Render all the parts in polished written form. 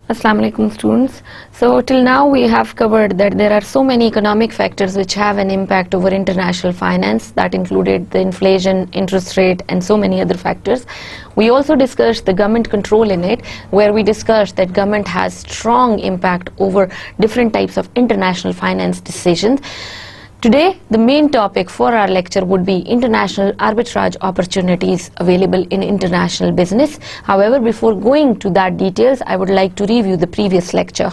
Assalamu alaikum students. So till now we have covered that there are so many economic factors which have an impact over international finance. That included the inflation, interest rate and so many other factors. We also discussed the government control in it, where we discussed that government has strong impact over different types of international finance decisions. Today, the main topic for our lecture would be international arbitrage opportunities available in international business. However, before going to that details, I would like to review the previous lecture.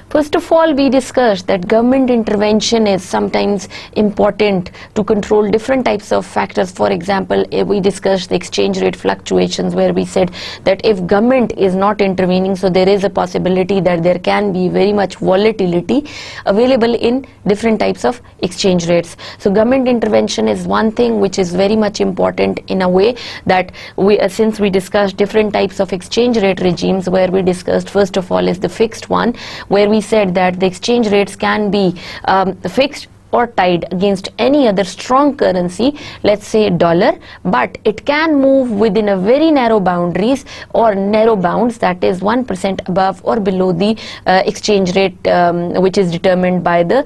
First of all, we discussed that government intervention is sometimes important to control different types of factors. For example, we discussed the exchange rate fluctuations, where we said that if government is not intervening, so there is a possibility that there can be very much volatility available in different types of exchange rates. So government intervention is one thing which is very much important in a way that since we discussed different types of exchange rate regimes, where we discussed first of all is the fixed one, where we said that the exchange rates can be fixed or tied against any other strong currency, let's say dollar, but it can move within a very narrow boundaries or narrow bounds, that is 1% above or below the exchange rate which is determined by the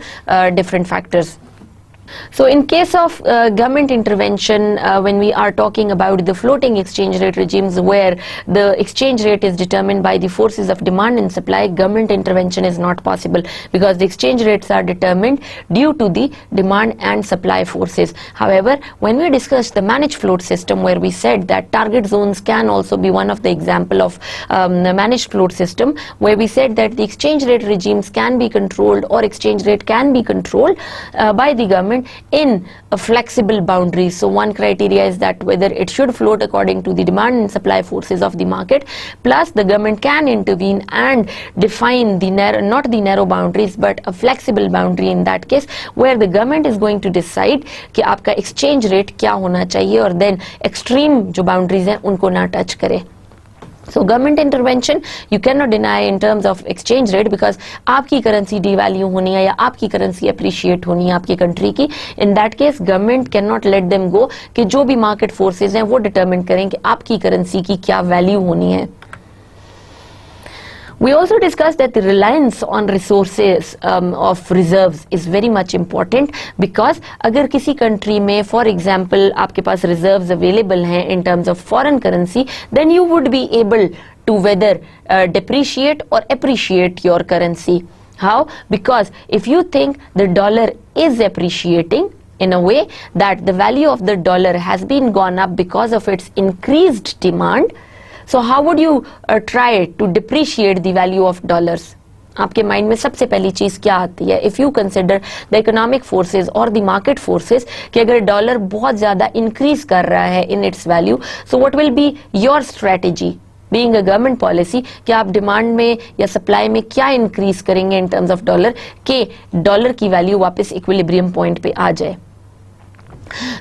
different factors. So in case of government intervention, when we are talking about the floating exchange rate regimes, where the exchange rate is determined by the forces of demand and supply, government intervention is not possible because the exchange rates are determined due to the demand and supply forces. However, when we discussed the managed float system, where we said that target zones can also be one of the example of the managed float system, where we said that the exchange rate regimes can be controlled, or exchange rate can be controlled by the government in a flexible boundary. So one criteria is that whether it should float according to the demand and supply forces of the market, plus the government can intervene and define the not the narrow boundaries but a flexible boundary in that case, where the government is going to decide कि आपका exchange rate क्या होना चाहिए और then extreme जो boundaries हैं उनको ना touch करे. So government intervention you cannot deny in terms of exchange rate, because आपकी currency devalue होनी है या आपकी currency appreciate होनी है आपकी country की, in that case government cannot let them go कि जो भी market forces हैं वो determine करें कि आपकी currency की क्या value होनी है. We also discussed that the reliance on resources of reserves is very much important, because अगर किसी country में for example आपके पास reserves available हैं in terms of foreign currency, then you would be able to whether depreciate or appreciate your currency. How? Because if you think the dollar is appreciating in a way that the value of the dollar has been gone up because of its increased demand, so how would you try to depreciate the value of dollars? आपके mind में सबसे पहली चीज क्या आती है? If you consider the economic forces or the market forces, कि अगर डॉलर बहुत ज्यादा इंक्रीज कर रहा है in its value, so what will be your strategy being a government policy कि आप डिमांड में या सप्लाई में क्या इंक्रीज करेंगे in terms of डॉलर कि डॉलर की वैल्यू वापस इक्विलिब्रियम पॉइंट पे आ जाए.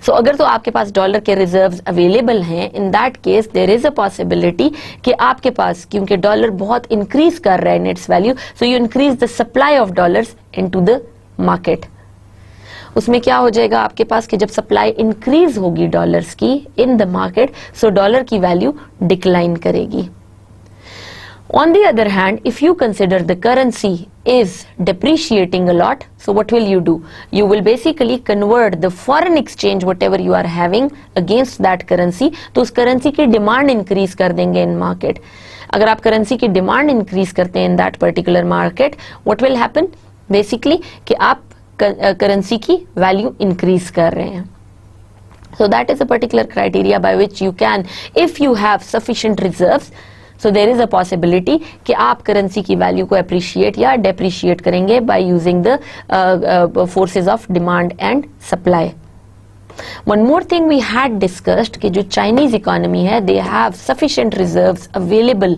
So अगर तो आपके पास डॉलर के रिजर्व्स अवेलेबल हैं, in that case there is a possibility कि आपके पास, क्योंकि डॉलर बहुत इंक्रीज कर रहा है in its value, so you increase the supply of dollars into the market. उसमें क्या हो जाएगा आपके पास कि जब सप्लाई इंक्रीज होगी डॉलर्स की in the market, so dollar की वैल्यू डिक्लाइन करेगी. On the other hand, if you consider the currency is depreciating a lot, so what will you do? You will basically convert the foreign exchange whatever you are having against that currency, तो उस currency की demand increase कर देंगे in market. अगर आप currency की demand increase करते हैं in that particular market, what will happen? Basically कि आप currency की value increase कर रहे हैं. So that is a particular criteria by which you can, if you have sufficient reserves, so there is a possibility कि आप currency की value को appreciate या depreciate करेंगे by using the forces of demand and supply. One more thing we had discussed कि जो Chinese economy है, they have sufficient reserves available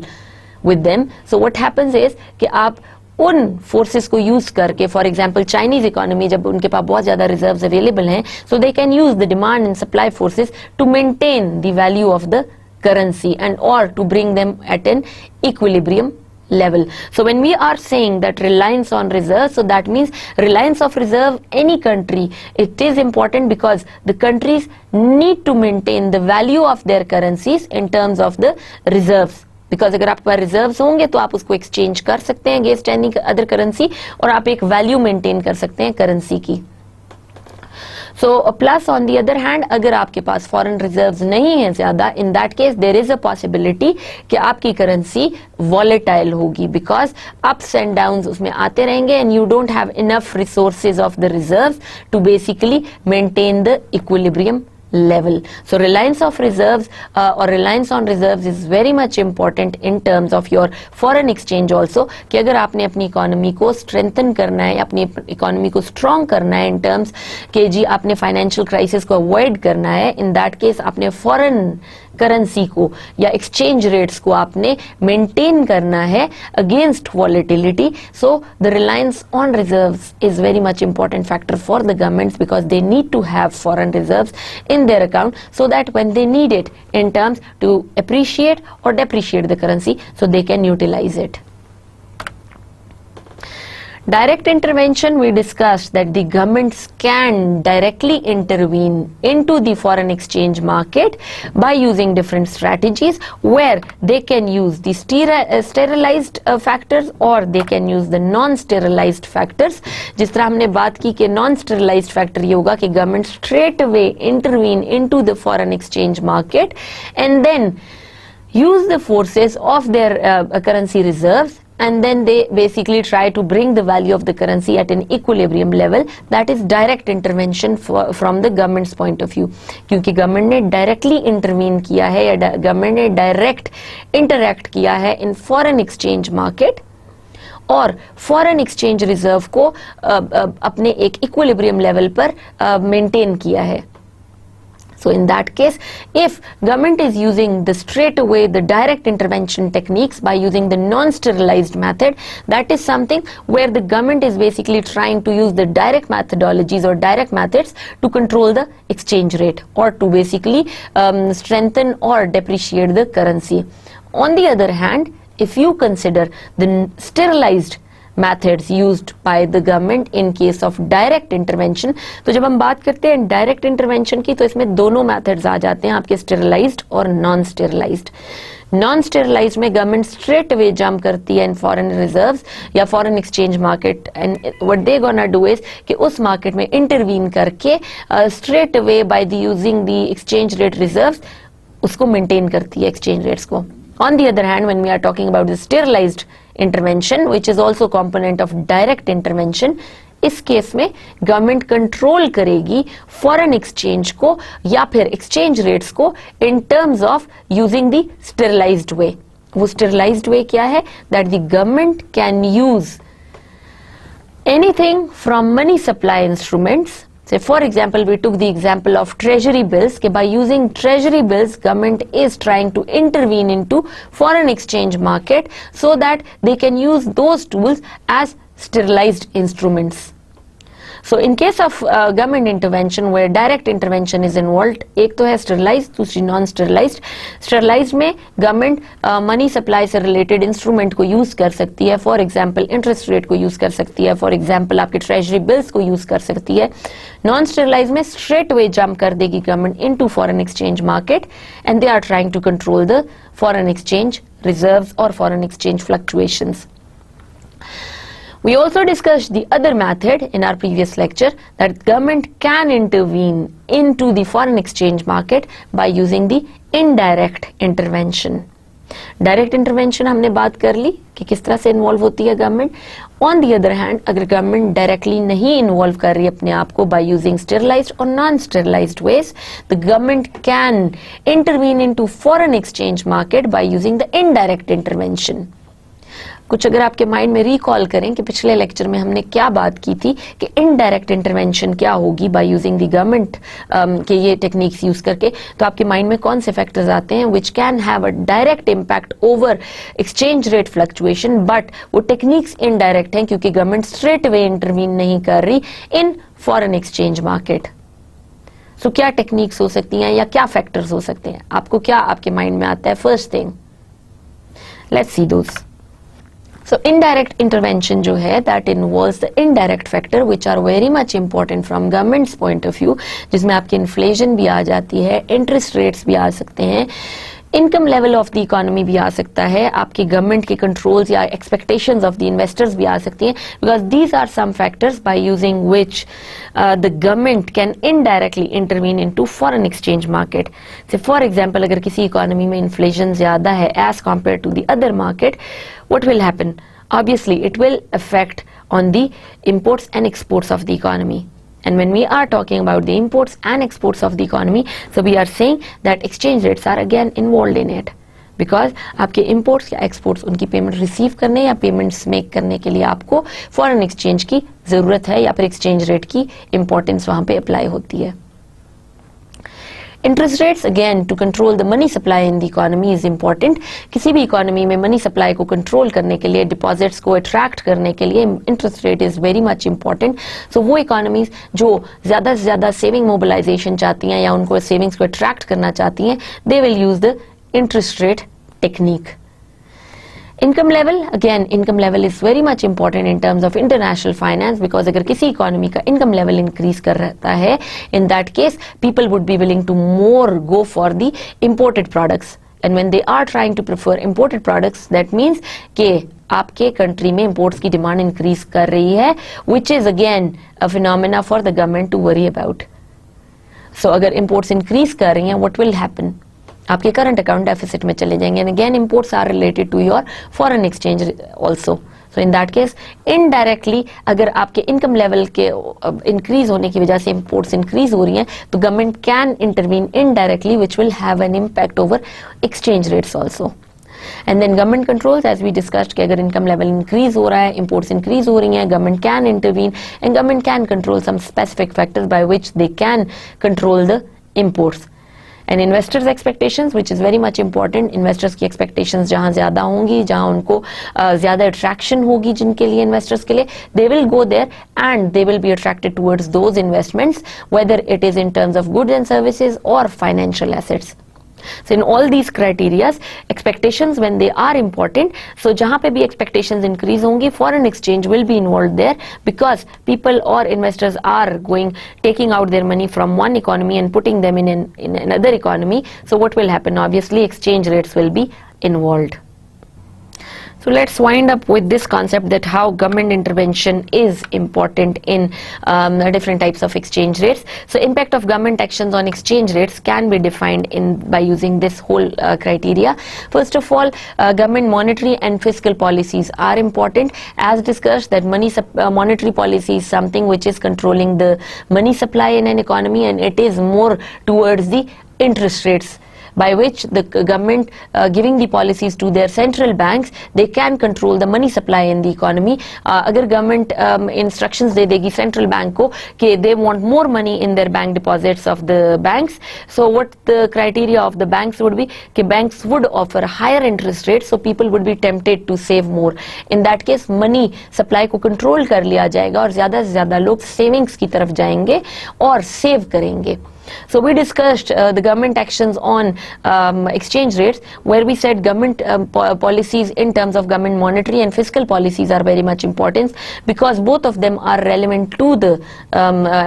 with them. So what happens is कि आप उन forces को use करके, for example Chinese economy जब उनके पास बहुत ज़्यादा reserves available हैं, so they can use the demand and supply forces to maintain the value of the currency and or to bring them at an equilibrium level. So when we are saying that reliance on reserve, so that means reliance of reserve, any country, it is important because the countries need to maintain the value of their currencies in terms of the reserves. Because अगर आपके पास reserves होंगे तो आप उसको exchange कर सकते हैं against any other currency और आप एक वैल्यू मेंटेन कर सकते हैं करेंसी की. So plus on the other hand अगर आपके पास फॉरेन रिजर्व्स नहीं है ज्यादा, in that case there is a possibility कि आपकी करेंसी वॉलेटाइल होगी बिकॉज अप्स एंड डाउन्स उसमें आते रहेंगे and you don't have enough resources of the reserves to basically maintain the equilibrium level. So reliance of reserves or reliance on reserves is very much important in terms of your foreign exchange also. कि अगर आपने अपनी economy को strengthen करना है, अपनी economy को strong करना है इन टर्म्स के जी आपने फाइनेंशियल क्राइसिस को अवॉइड करना है, इन दैट केस आपने फॉरेन करेंसी को या एक्सचेंज रेट्स को आपने मेंटेन करना है against volatility. So the reliance on reserves is very much important factor for the governments because they need to have foreign reserves in their account so that when they need it in terms to appreciate or depreciate the currency, so they can utilize it. Direct intervention, we discussed that the governments can directly intervene into the foreign exchange market by using different strategies where they can use the sterilized factors or they can use the non-sterilized factors. जिस तरह हमने बात की कि non-sterilized factor ये होगा कि government straight away intervene into the foreign exchange market and then use the forces of their currency reserves and then they basically try to bring the value of the currency at an equilibrium level. That is direct intervention from the government's point of view. क्योंकि government ने directly intervene किया है या government ने direct interact किया है in foreign exchange market और foreign exchange reserve को अपने एक इक्विलिब्रियम लेवल पर मेंटेन किया है. So in that case, if government is using the straight away the direct intervention techniques by using the non-sterilized method, that is something where the government is basically trying to use the direct methodologies or direct methods to control the exchange rate or to basically strengthen or depreciate the currency. On the other hand, if you consider the sterilized methods used by the government in case of direct intervention, तो जब हम बात करते हैं direct intervention की तो इसमें दोनों मेथड्स आ जाते हैं आपके स्टेरिलाइज्ड और नॉन स्टेरिलाइज्ड. नॉन स्टेरिलाइज्ड में गवर्नमेंट स्ट्रेट अवे जंप करती है इन फॉरेन रिजर्व्स या foreign exchange market and what they gonna do is कि उस मार्केट में इंटरवीन करके straight away by the using the exchange rate reserves उसको maintain करती है एक्सचेंज रेट्स को. On the other hand, when we are talking about the sterilized intervention, which is also component of direct intervention, इस case में government control करेगी foreign exchange को या फिर एक्सचेंज रेट्स को in terms of using the sterilised way. वो sterilised way क्या है? That the government can use anything from money supply instruments. Say for example, we took the example of treasury bills. By using treasury bills, government is trying to intervene into foreign exchange market so that they can use those tools as sterilized instruments. So in case of government intervention where direct intervention is involved, एक तो है sterilized, दूसरी non sterilized. Sterilized में government money supply से related instrument को use कर सकती है. For example, interest rate को use कर सकती है. For example, आपके treasury bills को use कर सकती है. Non sterilized में straight away jump कर देगी government into foreign exchange market and they are trying to control the foreign exchange reserves or foreign exchange fluctuations. We also discussed the other method in our previous lecture that government can intervene into the foreign exchange market by using the indirect intervention. Direct intervention हमने बात कर ली कि किस तरह से involve होती है government. On the other hand अगर गवर्नमेंट डायरेक्टली नहीं इन्वॉल्व कर रही अपने आप को बाय यूजिंग स्टेरिलाइज्ड और non sterilized ways, the government can intervene into foreign exchange market by using the indirect intervention. कुछ अगर आपके माइंड में रिकॉल करें कि पिछले लेक्चर में हमने क्या बात की थी कि इनडायरेक्ट इंटरवेंशन क्या होगी बाय यूजिंग द गवर्नमेंट के ये टेक्निक्स यूज करके, तो आपके माइंड में कौन से फैक्टर्स आते हैं which can have a direct impact over exchange rate fluctuation, but वो टेक्निक्स इनडायरेक्ट हैं क्योंकि गवर्नमेंट स्ट्रेट अवे इंटरवीन नहीं कर रही इन फॉरेन एक्सचेंज मार्केट. सो क्या टेक्निक्स हो सकती हैं या क्या फैक्टर्स हो सकते हैं? आपको क्या आपके माइंड में आता है? First thing, let's see those. So indirect intervention जो है that involves the indirect factor which are very much important from government's point of view, जिसमें आपकी inflation भी आ जाती है, interest rates भी आ सकते हैं, income level of the economy भी आ सकता है, आपके गवर्नमेंट के कंट्रोल्स या एक्सपेक्टेशंस ऑफ द इन्वेस्टर्स भी आ सकती हैं, because these are some factors by using which the government can indirectly intervene into foreign exchange market. से फॉर एग्जांपल अगर किसी इकोनॉमी में इन्फ्लेशन ज्यादा है as compared to the other market, what will happen? Obviously it will affect on the imports and exports of the economy. And when we are talking about the imports and exports of the economy, so we are saying that exchange rates are again involved in it, because आपके imports या exports उनकी payment receive करने या payments make करने के लिए आपको foreign exchange की जरूरत है या फिर exchange rate की importance वहां पे apply होती है। Interest rates again to control the money supply in the economy is important. किसी भी इकोनॉमी में मनी सप्लाई को कंट्रोल करने के लिए, डिपॉजिट्स को अट्रैक्ट करने के लिए interest rate is very much important. So वो इकोनॉमीज जो ज्यादा से ज्यादा सेविंग मोबिलाइजेशन चाहती हैं या उनको सेविंग्स को अट्रैक्ट करना चाहती हैं, they will use the interest rate technique. Income level, again income level is very much important in terms of international finance, because अगर किसी इकोनॉमी का इनकम लेवल इंक्रीज कर रहता है, in that case people would be willing to more go for the imported products, and when they are trying to prefer imported products, that means कि आपके country में imports की demand increase कर रही है, which is again a phenomena for the government to worry about. So अगर imports increase कर रही हैं, व्हाट विल हैपन? आपके करंट अकाउंट डेफिसिट में चले जाएंगे, and again imports are related to your foreign exchange also. So in that case indirectly अगर आपके इनकम लेवल के इंक्रीज होने की वजह से इंपोर्ट्स इंक्रीज हो रही हैं, तो government can intervene indirectly which will have an impact over exchange rates also. And then government controls, as we discussed कि अगर इनकम लेवल इंक्रीज हो रहा है, इंपोर्ट्स इंक्रीज हो रही हैं, government can intervene and government can control some specific factors by which they can control the imports. And investors expectations, which is very much important. Investors की expectations जहां ज्यादा होंगी, जहां उनको ज्यादा अट्रैक्शन होगी जिनके लिए, इन्वेस्टर्स के लिए, they will go there and they will be attracted towards those investments, whether it is in terms of goods and services और financial assets. So in all these criteria, expectations when they are important, so jahan pe bhi expectations increase hongi, foreign exchange will be involved there, because people or investors are taking out their money from one economy and putting them in another economy. So what will happen? Obviously exchange rates will be involved. So let's wind up with this concept that how government intervention is important in different types of exchange rates. So impact of government actions on exchange rates can be defined by using this whole criteria. First of all, government monetary and fiscal policies are important. As discussed, that monetary policy is something which is controlling the money supply in an economy, and it is more towards the interest rates, by which the government giving the policies to their central banks, they can control the money supply in the economy. अगर government instructions दे देगी central bank को कि they want more money in their bank deposits of the banks, so what the criteria of the banks would be कि banks would offer higher interest rates, so people would be tempted to save more. In that case money supply को control कर लिया जाएगा और ज्यादा से ज्यादा लोग savings की तरफ जाएंगे और save करेंगे. So we discussed the government actions on exchange rates, where we said government policies in terms of government monetary and fiscal policies are very much important, because both of them are relevant to the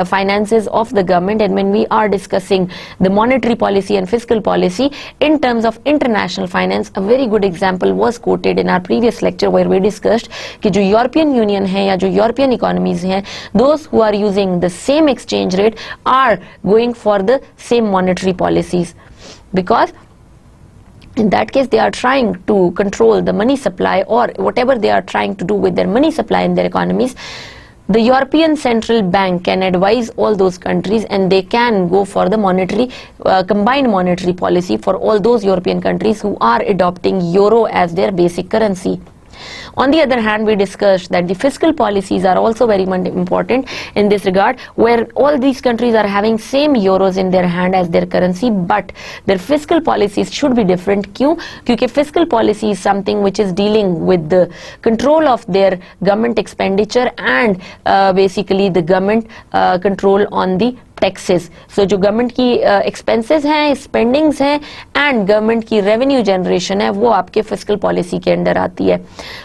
finances of the government. And when we are discussing the monetary policy and fiscal policy in terms of international finance, a very good example was quoted in our previous lecture, where we discussed कि जो European Union है या जो European economies हैं, those who are using the same exchange rate are going for the same monetary policies, because in that case they are trying to control the money supply, or whatever they are trying to do with their money supply in their economies. The European Central Bank can advise all those countries, and they can go for the monetary combined monetary policy for all those European countries who are adopting euro as their basic currency. On the other hand, we discussed that the fiscal policies are also very much important in this regard, where all these countries are having same euros in their hand as their currency, but their fiscal policies should be different. क्यों? क्योंकि fiscal policy is something which is dealing with the control of their government expenditure and basically the government control on the taxes. So जो government की expenses हैं, spendings हैं, and government की revenue generation है, वो आपके फिस्कल पॉलिसी के under आती है.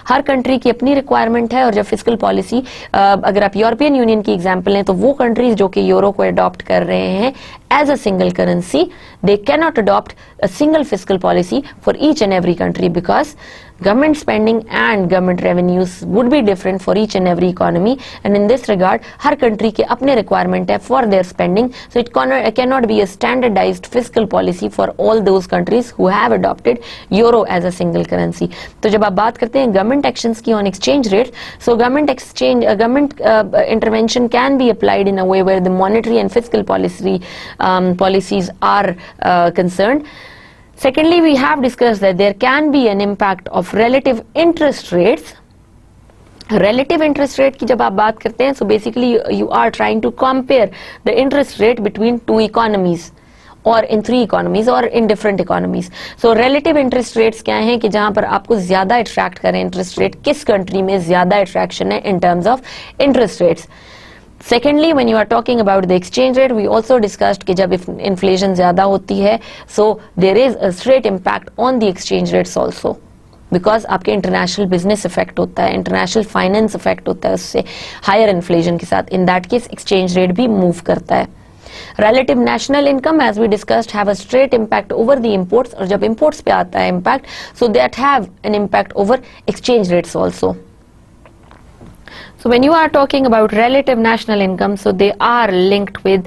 हर कंट्री की अपनी रिक्वायरमेंट है, और जब फिस्कल पॉलिसी अगर आप यूरोपियन यूनियन की एग्जांपल लें, तो वो कंट्रीज जो कि यूरो को अडॉप्ट कर रहे हैं as a single currency, they cannot adopt a single fiscal policy for each and every country because government spending and government revenues would be different for each and every economy, and in this regard her country के अपने requirement है for their spending, so it cannot be a standardized fiscal policy for all those countries who have adopted euro as a single currency. तो जब आप बात करते हैं government actions की on exchange rate, so government intervention can be applied in a way where the monetary and fiscal policies are concerned. Secondly, we have discussed that there can be an impact of relative interest rates. Relative interest rate की जब आप बात करते हैं, so basically you are trying to compare the interest rate between two economies or in three economies or in different economies. So relative interest rates क्या हैं कि जहां पर आपको ज्यादा attract करें interest rate, किस country में ज्यादा attraction है in terms of interest rates. Secondly, when you are talking about the exchange rate, we also discussed कि जब inflation ज़्यादा होती है, so there is a straight impact on the exchange rates also, because आपके international business effect होता है, international finance effect होता है उससे higher inflation के साथ. In that case, exchange rate भी move करता है. Relative national income, as we discussed, have a straight impact over the imports, और जब imports पे आता है impact, so that have an impact over exchange rates also. So when you are talking about relative national income, so they are linked with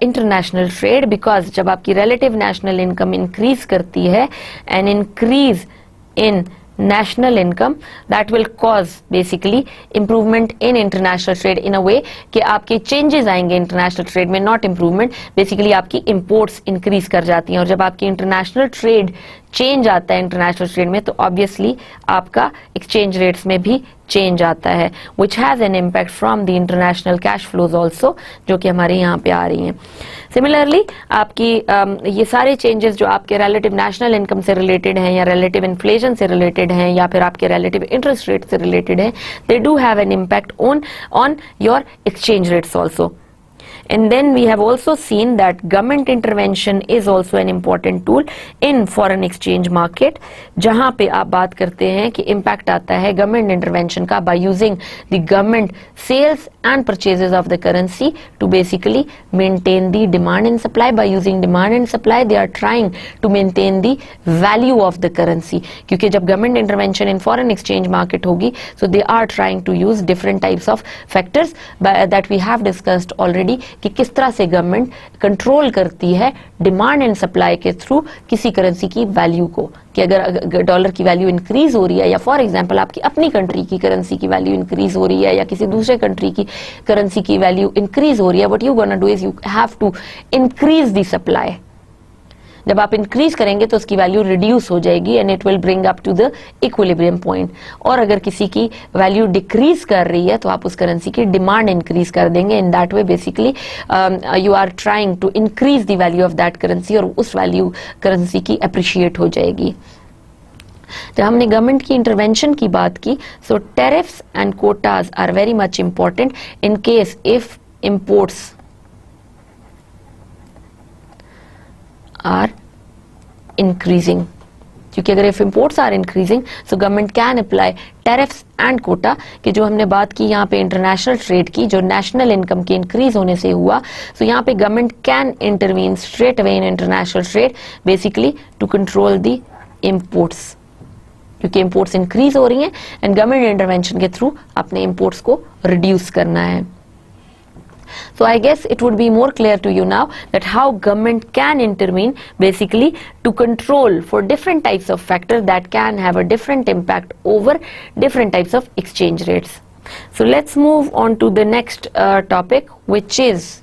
international trade, because जब आपकी relative national income increase करती है, an increase in national income, that will cause basically improvement in international trade in a way कि आपके changes आएंगे international trade में, not improvement. Basically आपकी imports increase कर जाती हैं, और जब आपकी international trade change आता है international trade में, तो obviously आपका exchange rates में भी change आता है, which has an impact from the international cash flows also, जो कि हमारे यहाँ पे आ रही हैं. Similarly, आपकी ये सारे changes जो आपके relative national income से related हैं, या relative inflation से related हैं, या फिर आपके relative interest rate से related हैं, they do have an impact on your exchange rates also. And then we have also seen that government intervention is also an important tool in foreign exchange market, जहाँ पे आप बात करते हैं कि impact आता है government intervention का by using the government sales and purchases of the currency to basically maintain the demand and supply. By using demand and supply, they are trying to maintain the value of the currency, क्योंकि जब government intervention in foreign exchange market होगी, so they are trying to use different types of factors that we have discussed already, कि किस तरह से government control करती है demand and supply के थ्रू किसी करेंसी की वैल्यू को, कि अगर डॉलर की वैल्यू इंक्रीज हो रही है, या फॉर एग्जांपल आपकी अपनी कंट्री की करेंसी की वैल्यू इंक्रीज हो रही है, या किसी दूसरे कंट्री की करेंसी की वैल्यू इंक्रीज हो रही है, what you gonna do is you have to increase the supply. जब आप इंक्रीज करेंगे तो उसकी वैल्यू रिड्यूस हो जाएगी, and it will bring up to the equilibrium point. और अगर किसी की वैल्यू डिक्रीज कर रही है, तो आप उस करेंसी की डिमांड इंक्रीज कर देंगे. In that way basically you are trying to increase the value of that currency, और उस वैल्यू करेंसी की अप्रिशिएट हो जाएगी. जब हमने गवर्नमेंट की इंटरवेंशन की बात की, so tariffs and quotas are very much important in case if imports are increasing, क्योंकि अगर if imports are increasing, so government can apply tariffs and quota, कि जो हमने बात की यहाँ पे international trade की, जो national income के increase होने से हुआ, so यहाँ पे government can intervene straight away in international trade basically to control the imports, क्योंकि imports increase हो रही हैं and government intervention के through अपने imports को reduce करना है. So I guess it would be more clear to you now that how government can intervene basically to control for different types of factors that can have a different impact over different types of exchange rates. So let's move on to the next topic, which is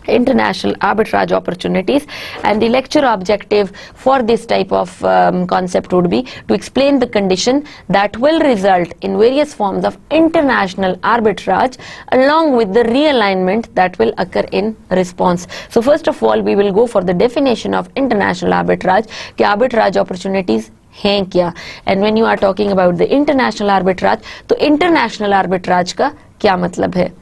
international arbitrage opportunities, and the lecture objective for this type of concept would be to explain the condition that will result in various forms of international arbitrage along with the realignment that will occur in response. So first of all we will go for the definition of international arbitrage, कि arbitrage opportunities हैं क्या, and when you are talking about the international arbitrage, तो international arbitrage का क्या मतलब है.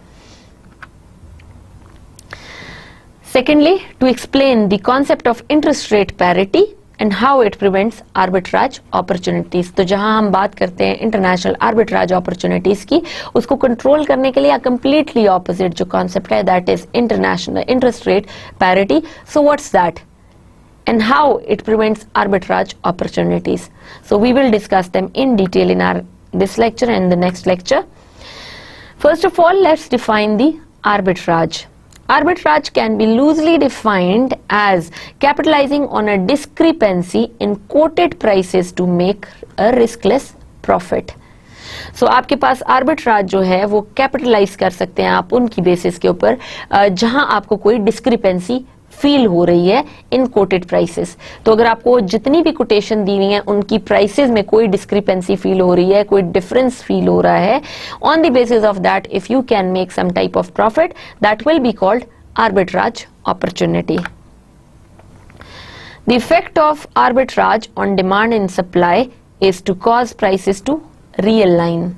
Secondly, to explain the concept of interest rate parity and how it prevents arbitrage opportunities. तो जहां हम बात करते हैं इंटरनेशनल आर्बिट्राज अपॉर्चुनिटीज की, उसको कंट्रोल करने के लिए कंप्लीटली ऑपोजिट जो कॉन्सेप्ट है, that is international interest rate parity. So what's that and how it prevents arbitrage opportunities? So we will discuss them in detail in this lecture and the next lecture. First of all, let's define the arbitrage. Arbitrage can be loosely defined as capitalizing on a discrepancy in quoted prices to make a riskless profit. So आपके पास arbitrage जो है वो capitalise कर सकते हैं आप उनकी बेसिस के ऊपर जहां आपको कोई डिस्क्रिपेंसी फील हो रही है इन कोटेड प्राइसेस। तो अगर आपको जितनी भी कोटेशन दी हुई है उनकी प्राइसेस में कोई डिस्क्रिपेंसी फील हो रही है, कोई डिफरेंस फील हो रहा है, on the basis of that if you can make some type of profit, that will be called arbitrage opportunity. The effect of arbitrage on demand and supply is to cause prices to realign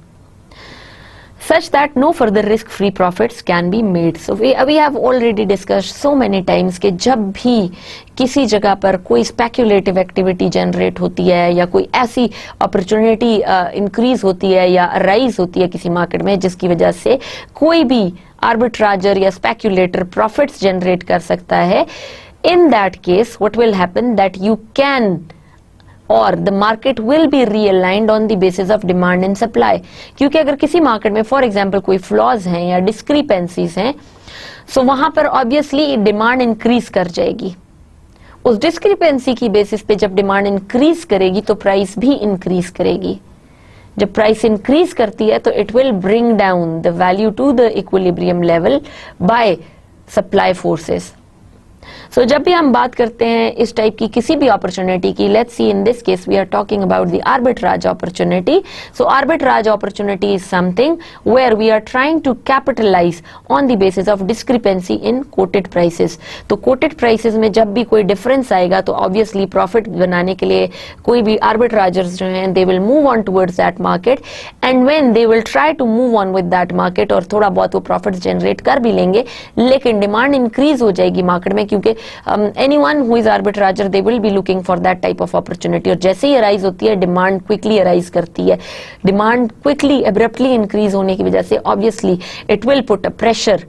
such that no further risk-free profits can be made. So we have already discussed so many times कि जब भी किसी जगह पर कोई speculative activity generate होती है या कोई ऐसी opportunity increase होती है या rise होती है किसी market में जिसकी वजह से कोई भी arbitrager या speculator profits generate कर सकता है, in that case what will happen that you can or the market will be realigned on the basis of demand and supply. क्योंकि अगर किसी मार्केट में फॉर एग्जाम्पल कोई फ्लॉज हैं या डिस्क्रिपेंसीज हैं, सो वहां पर ऑब्वियसली डिमांड इंक्रीज कर जाएगी। उस डिस्क्रिपेंसी की बेसिस पे जब डिमांड इंक्रीज करेगी तो प्राइस भी इंक्रीज करेगी। जब प्राइस इंक्रीज करती है तो it will bring down the value to the equilibrium level by supply forces. So जब भी हम बात करते हैं इस टाइप की किसी भी अपॉर्चुनिटी की, let's see in this case we are talking about the arbitrage opportunity. So arbitrage opportunity is something where we are trying to capitalize on the basis of discrepancy in quoted prices. तो quoted prices में जब भी कोई difference आएगा तो obviously profit बनाने के लिए कोई भी आर्बिट्राजर्स जो हैं they will move on towards that market, and when they will try to move on with that market और थोड़ा बहुत वो प्रॉफिट जनरेट कर भी लेंगे, लेकिन डिमांड इंक्रीज हो जाएगी मार्केट में, क्योंकि anyone who is arbitrager they will be looking for that type of opportunity। और जैसे ही अराइज होती है डिमांड क्विकली अराइज करती है, डिमांड क्विकली एब्रप्टली इंक्रीज होने की वजह से obviously it will put a pressure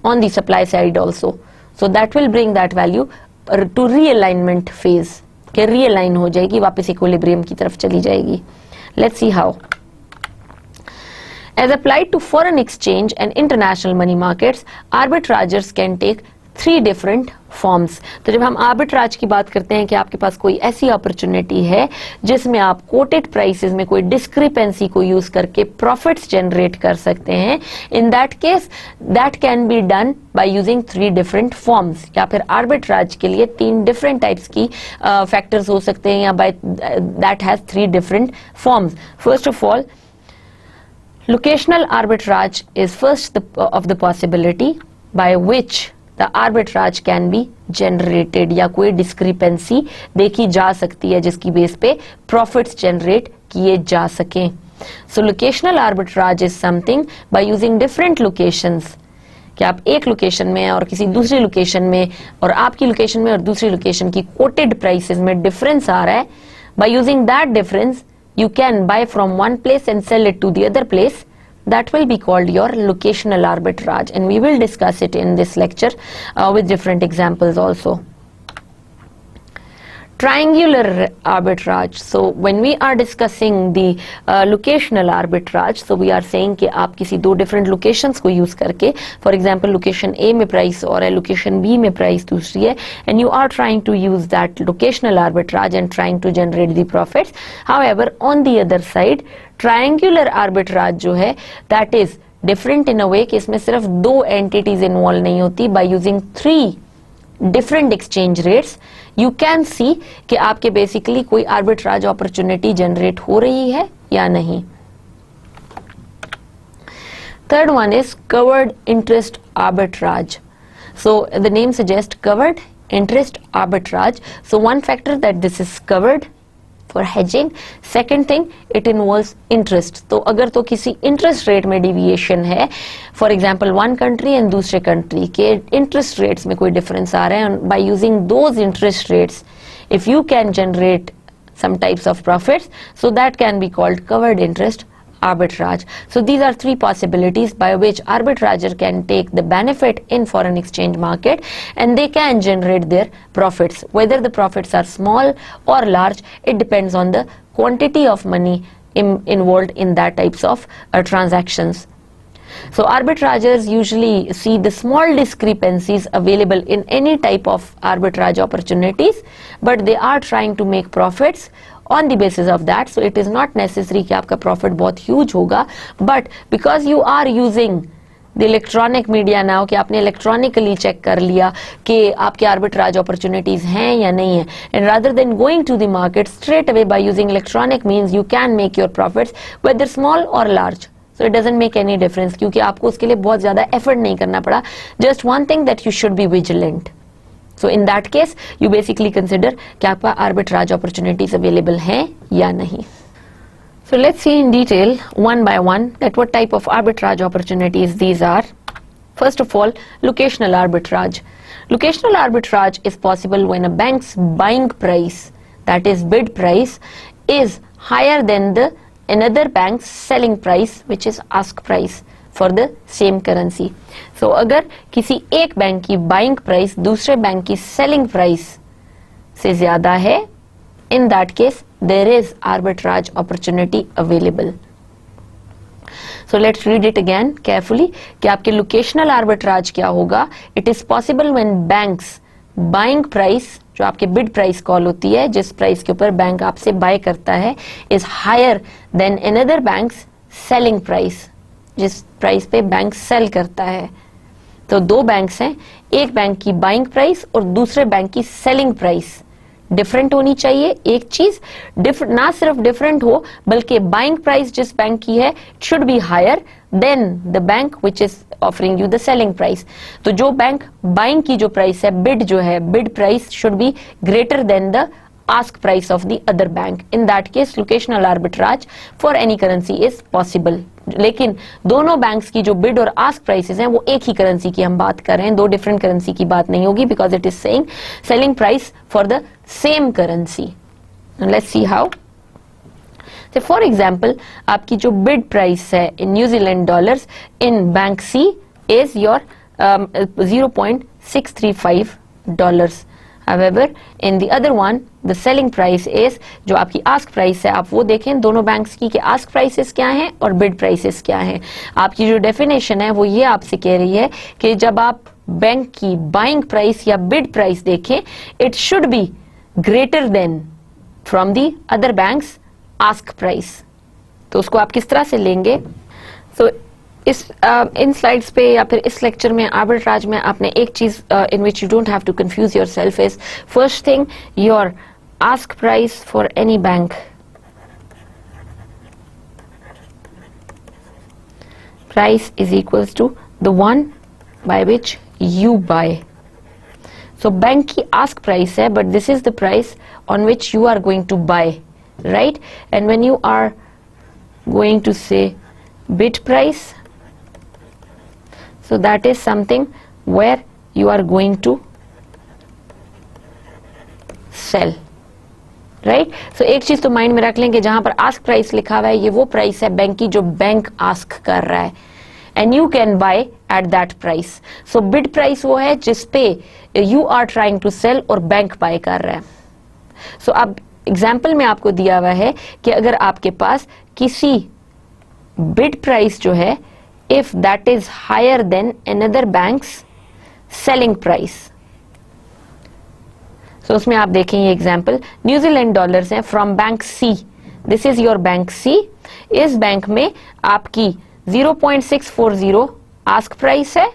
on the supply side also, so that will bring that value to realignment phase के रीअलाइन हो जाएगी, वापस इक्विलिब्रियम की तरफ चली जाएगी। Let's see how. As applied to foreign exchange and international money markets, arbitragers can take 3 different forms। तो जब हम आर्बिट्राज की बात करते हैं कि आपके पास कोई ऐसी अपॉर्चुनिटी है जिसमें आप कोटेड प्राइसेस में कोई डिस्क्रिपेंसी को यूज करके प्रॉफिट्स जनरेट कर सकते हैं, in that case that can be done by using 3 different forms. या फिर आर्बिट्राज के लिए 3 डिफरेंट टाइप्स की फैक्टर्स हो सकते हैं या by that has 3 different forms. First of all, locational arbitrage is first of the possibility by which the arbitrage can be generated, या कोई डिस्क्रिपेंसी देखी जा सकती है जिसकी बेस पे प्रॉफिट्स जनरेट किए जा सकें। So locational arbitrage is something by using different locations, कि आप एक लोकेशन में और किसी दूसरी लोकेशन में और आपकी लोकेशन में और दूसरी लोकेशन की कोटेड प्राइसेस में डिफरेंस आ रहा है, bye using that difference you can buy from one place and sell it to the other place. That will be called your locational arbitrage, and we will discuss it in this lecture with different examples also. Triangular arbitrage. So when we are discussing the locational arbitrage, so we are saying कि आप किसी 2 different locations को use करके, for example location A में price और है, location B में price दूसरी है, and you are trying to use that locational arbitrage and trying to generate the profits. However, on the other side, triangular arbitrage जो है that is different in a way कि इसमें सिर्फ 2 entities involved नहीं होती, by using 3 different exchange rates you can सी कि आपके basically कोई आर्बिट्राज अपॉर्चुनिटी जनरेट हो रही है या नहीं। Third one is covered interest arbitrage. So the name suggest covered interest arbitrage. So one factor that this is covered for hedging. Second thing, it involves interest. तो अगर तो किसी interest rate में deviation है, for example one country and दूसरे country के interest rates में कोई difference आ रहा है, by using those interest rates if you can generate some types of profits, so that can be called covered interest arbitrage. So these are three possibilities by which arbitrager can take the benefit in foreign exchange market and they can generate their profits. Whether the profits are small or large, it depends on the quantity of money involved in that types of transactions. So arbitrageurs usually see the small discrepancies available in any type of arbitrage opportunities, but they are trying to make profits on the basis of that. So it is not necessary कि आपका profit बहुत huge होगा, but because you are using the electronic media now, कि आपने electronically check कर लिया कि आपके arbitrage opportunities हैं या नहीं है, and rather than going to the market straight away by using electronic means, you can make your profits whether small or large. So it doesn't make any difference क्योंकि आपको उसके लिए बहुत ज़्यादा effort नहीं करना पड़ा. Just one thing that you should be vigilant. So in that case, you basically consider कि आपका arbitrage opportunities available हैं या नहीं. So let's see in detail one by one that what type of arbitrage opportunities these are. First of all, locational arbitrage. Locational arbitrage is possible when a bank's buying price, that is bid price, is higher than the another bank's selling price, which is ask price for the same currency. So अगर किसी एक bank की buying price दूसरे bank की selling price से ज्यादा है, in that case there is arbitrage opportunity available. So let's read it again carefully कि आपके locational arbitrage क्या होगा. It is possible when banks buying price, जो आपके bid price कॉल होती है, जिस प्राइस के ऊपर बैंक आपसे बाय करता है, is higher than another bank's selling price, जिस प्राइस पे बैंक सेल करता है. तो दो बैंक्स हैं, एक बैंक की बाइंग प्राइस और दूसरे बैंक की सेलिंग प्राइस डिफरेंट होनी चाहिए. एक चीज ना सिर्फ डिफरेंट हो बल्कि बाइंग प्राइस जिस बैंक की है should be higher than the bank which is offering you the selling price. तो जो बैंक बाइंग की जो प्राइस है, बिड जो है, bid price should be greater than the ask price of the other bank. In that case, locational arbitrage for any currency is possible. लेकिन दोनों banks की जो बिड और आस्क प्राइसेस हैं वो एक ही करेंसी की हम बात कर रहे हैं, दो डिफरेंट करेंसी की बात नहीं होगी, because it is saying selling price for the same currency. Let's see how. For example, आपकी जो बिड प्राइस है in New Zealand dollars in bank C is your 0.635 dollars. However, in the other one, the selling price is, जो आपकी ask price है, आप वो देखें दोनों बैंक्स की कि ask prices क्या हैं और bid prices क्या हैं. आपकी जो definition है वो ये आपसे कह रही है कि जब आप बैंक की buying price या bid price देखें, it should be greater than from the other bank's ask price. तो उसको आप किस तरह से लेंगे? So इन स्लाइड्स पे या फिर इस लेक्चर में आर्बिट्राज में आपने एक चीज in which you don't have to confuse yourself is, first thing, your ask price for any bank price is equals to the one by which you buy. So bank की ask price है, but this is the price on which you are going to buy, right? And when you are going to say bid price, so that is something where you are going to sell, right? So एक चीज तो mind में रख लेंगे, जहां पर ask price लिखा हुआ है ये वो प्राइस है बैंक की जो बैंक आस्क कर रहा है, and you can buy at that price. So bid price वो है जिसपे you are trying to sell और बैंक बाय कर रहा है. सो अब एग्जाम्पल में आपको दिया हुआ है कि अगर आपके पास किसी बिड प्राइस जो है, if that is higher than another bank's selling price. So उसमें आप देखें ये एग्जाम्पल, न्यूजीलैंड डॉलर्स हैं from bank C. This is your bank C. इस बैंक में आपकी 0.640 आस्क प्राइस है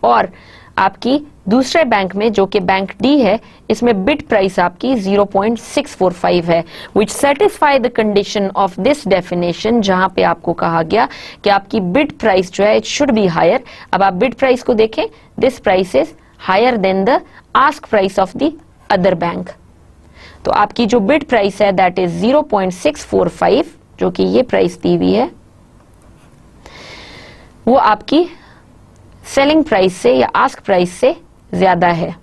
और आपकी दूसरे बैंक में जो कि बैंक डी है, इसमें बिड प्राइस आपकी 0.645 है, विच satisfy the condition of this definition, जहां पे आपको कहा गया कि आपकी बिड प्राइस जो है इट शुड बी हायर. अब आप बिड प्राइस को देखें, this price is higher than the ask price of the other bank. तो आपकी जो बिड प्राइस है दैट इज 0.645, जो कि ये प्राइस दी हुई है, वो आपकी सेलिंग प्राइस से या आस्क प्राइस से ज्यादा है.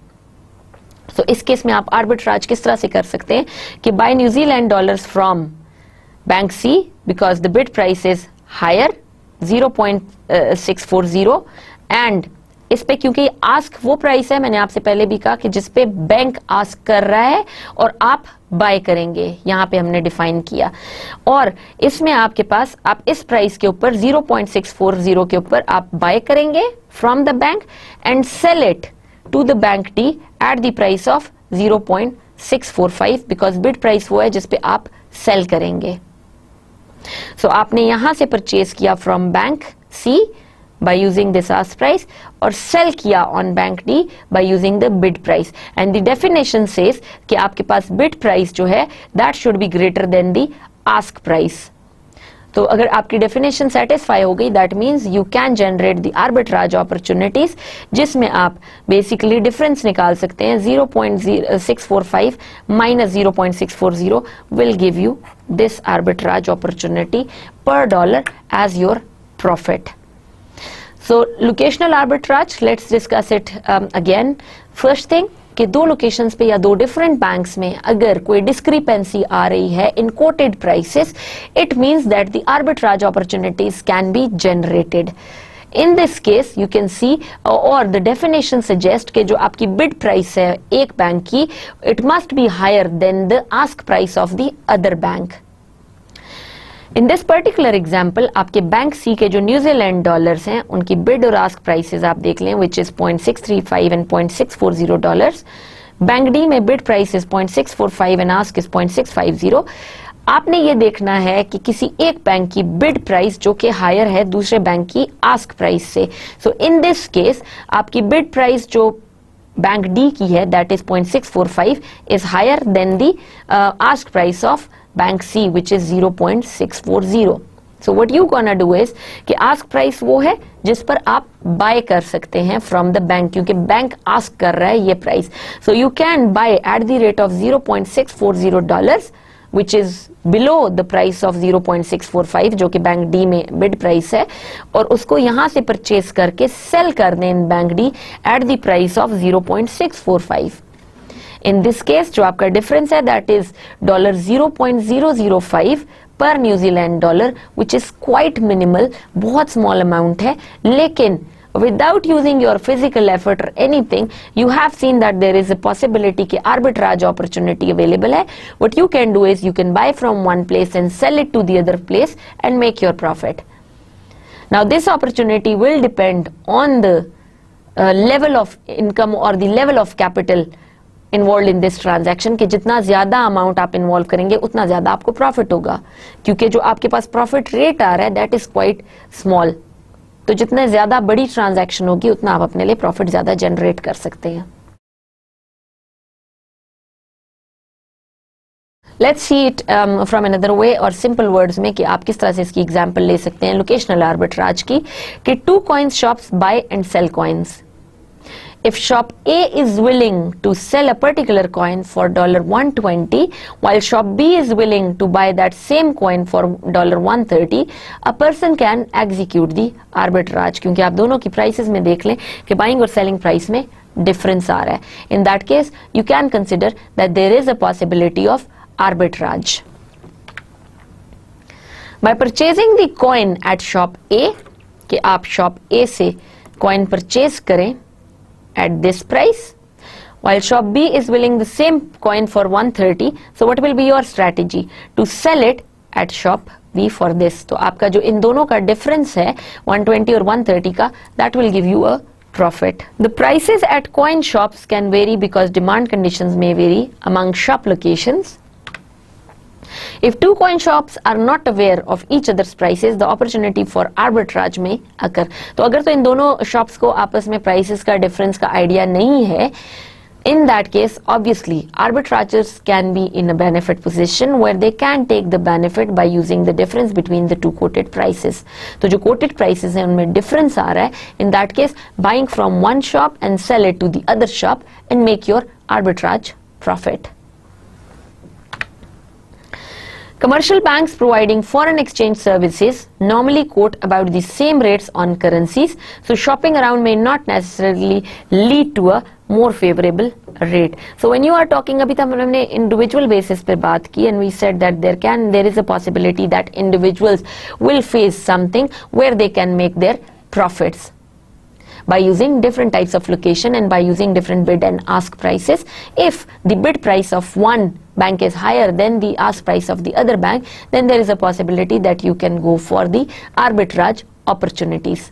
So इस केस में आप आर्बिट्राज किस तरह से कर सकते हैं कि buy New Zealand dollars from bank C because the bid price is higher 0.640 and इस पे क्योंकि आस्क वो प्राइस है, मैंने आपसे पहले भी कहा कि जिसपे बैंक आस्क कर रहा है और आप बाय करेंगे, यहां पे हमने डिफाइन किया। और इसमें आपके पास आप इस प्राइस के ऊपर 0.640 के ऊपर आप बाय करेंगे from the bank and sell it to the bank D at the price of 0.645 because bid price वो है जिसपे आप सेल करेंगे। सो आपने यहां से परचेज किया from bank C by using this ask price और sell किया on bank D by using the bid price and the definition says कि आपके पास bid price जो है that should be greater than the ask price। तो अगर आपकी definition satisfy हो गई that means you can generate the arbitrage opportunities जिसमें आप basically difference निकाल सकते हैं 0.645 minus 0.640 will give you this arbitrage opportunity per dollar as your profit। So locational arbitrage, let's discuss it again. First thing कि दो locations पे या दो डिफरेंट बैंक्स में अगर कोई डिस्क्रिपेंसी आ रही है in quoted prices, it means that the arbitrage opportunities can be generated. In this case you can see और द डेफिनेशन सजेस्ट कि जो आपकी बिड प्राइस है एक बैंक की, it must be higher than the ask price of the other bank. In this particular example आपके bank C के जो न्यूजीलैंड डॉलर्स हैं उनकी बिड और आस्क प्राइसेस आप देख लें which is 0.635 and 0.640 dollars. Bank D में bid price is 0.645 and ask is 0.650। आपने ये देखना है कि किसी एक बैंक की बिड प्राइस जो कि हायर है दूसरे बैंक की आस्क प्राइस से। सो इन दिस केस आपकी बिड प्राइस जो बैंक डी की है that is 0.645 is higher than the ask price of bank C which is 0.640। So what you gonna do is कि ask price वो है जिस पर आप बाय कर सकते हैं फ्रॉम द बैंक, क्योंकि बैंक आस्क कर रहा है ये price. So you can buy at the rate of 0.640 dollars which is below the price of 0.645 जो कि बैंक डी में बिड प्राइस है, और उसको यहां से परचेज करके सेल कर दें in bank D at the price of 0.645। In this case जो आपका डिफरेंस है that is $0.005 per New Zealand dollar which is quite minimal, बहुत स्मॉल अमाउंट है, लेकिन without using your physical effort or anything you have seen that there is a possibility कि arbitrage opportunity available है। What you can do is you can buy from one place and sell it to the other place and make your profit। Now this opportunity will depend on the level of income or the level of capital involved in this transaction कि जितना ज्यादा amount आप involve करेंगे उतना ज्यादा आपको profit होगा, क्योंकि जो आपके पास प्रॉफिट रेट आ रहा है दैट इज क्वाइट स्मॉल। तो जितने ज्यादा बड़ी ट्रांजैक्शन होगी उतना आप अपने लिए प्रॉफिट ज्यादा जनरेट कर सकते हैं। Let's see it from another way और सिंपल वर्ड्स में कि आप किस तरह से इसकी एग्जांपल ले सकते हैं लोकेशनल आर्बिट्राज की कि two coins shops buy and sell coins. If shop A is willing to sell a particular coin for $120 while shop B is willing to buy that same coin for $130, a person can execute the arbitrage क्योंकि आप दोनों की prices में देख लें कि buying और selling price में डिफरेंस आ रहा है। In that case you can consider that there is a possibility of arbitrage. By purchasing the coin at shop A कि आप shop A से coin purchase करें at this price while shop B is willing the same coin for $130, so what will be your strategy to sell it at shop B for this? तो आपका जो इन दोनों का difference है 120 और 130 का that will give you a profit. The prices at coin shops can vary because demand conditions may vary among shop locations. If two coin shops are not aware of each other's prices, the opportunity for arbitrage may occur. तो अगर तो इन दोनों shops को आपस में prices का difference का idea नहीं है, in that case obviously arbitrageurs can be in a benefit position where they can take the benefit by using the difference between the two quoted prices. तो जो quoted prices हैं उनमें difference आ रहा है, in that case buying from one shop and sell it to the other shop and make your arbitrage profit. Commercial banks providing foreign exchange services normally quote about the same rates on currencies, so shopping around may not necessarily lead to a more favorable rate. So when you are talking, अभी तक हमने individual basis पे बात की, and we said that there is a possibility that individuals will face something where they can make their profits by using different types of location and by using different bid and ask prices. If the bid price of one bank is higher than the ask price of the other bank, then there is a possibility that you can go for the arbitrage opportunities.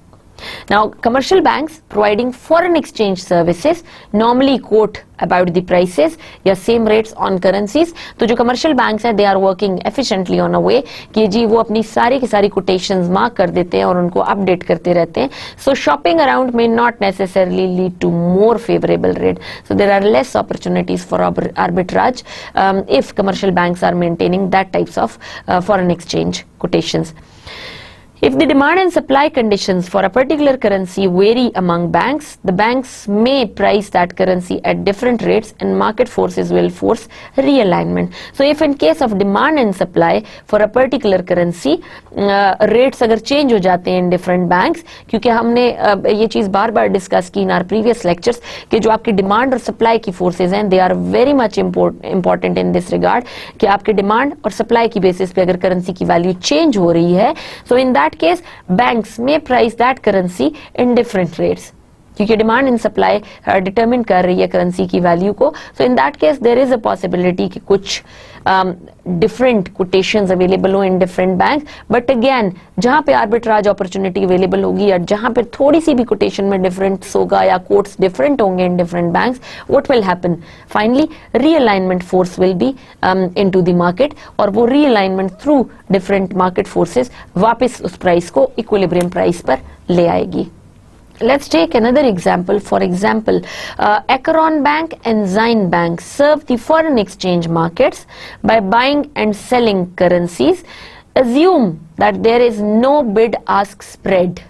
Now, commercial banks providing foreign exchange services normally quote about the prices या same rates on currencies. तो जो commercial banks हैं, they are working efficiently on a way कि जी वो अपनी सारी की सारी quotations mark कर देते हैं और उनको update करते रहते हैं. So shopping around may not necessarily lead to more favorable rate. So there are less opportunities for arbitrage if commercial banks are maintaining that types of foreign exchange quotations. If the demand and supply conditions for a particular currency vary among banks, the banks may price that currency at different rates and market forces will force realignment. So if in case of demand and supply for a particular currency, rates अगर change हो जाते हैं in different banks, क्योंकि हमने ये चीज़ बार बार discuss की in our previous lectures कि जो आपकी demand और supply की forces हैं, they are very much important in this regard कि आपके demand और supply की basis पे अगर currency की value change हो रही है, so in that case banks may price that currency in different rates क्योंकि डिमांड एंड सप्लाई डिटरमिन कर रही है करेंसी की वैल्यू को. So in that case there is a possibility कि कुछ डिफरेंट कोटेशंस अवेलेबल हो in different bank. But again जहां पे आर्बिट्राज अपॉर्चुनिटी अवेलेबल होगी या जहां पे थोड़ी सी भी कोटेशन में डिफरेंस होगा या कोट्स डिफरेंट होंगे in different banks, what will happen finally realignment force will be into the market और वो realignment through different market forces वापस उस प्राइस को इक्विलिब्रियम प्राइस पर ले आएगी. Let's take another example. For example, Acheron Bank and Zion Bank serve the foreign exchange markets by buying and selling currencies. Assume that there is no bid-ask spread.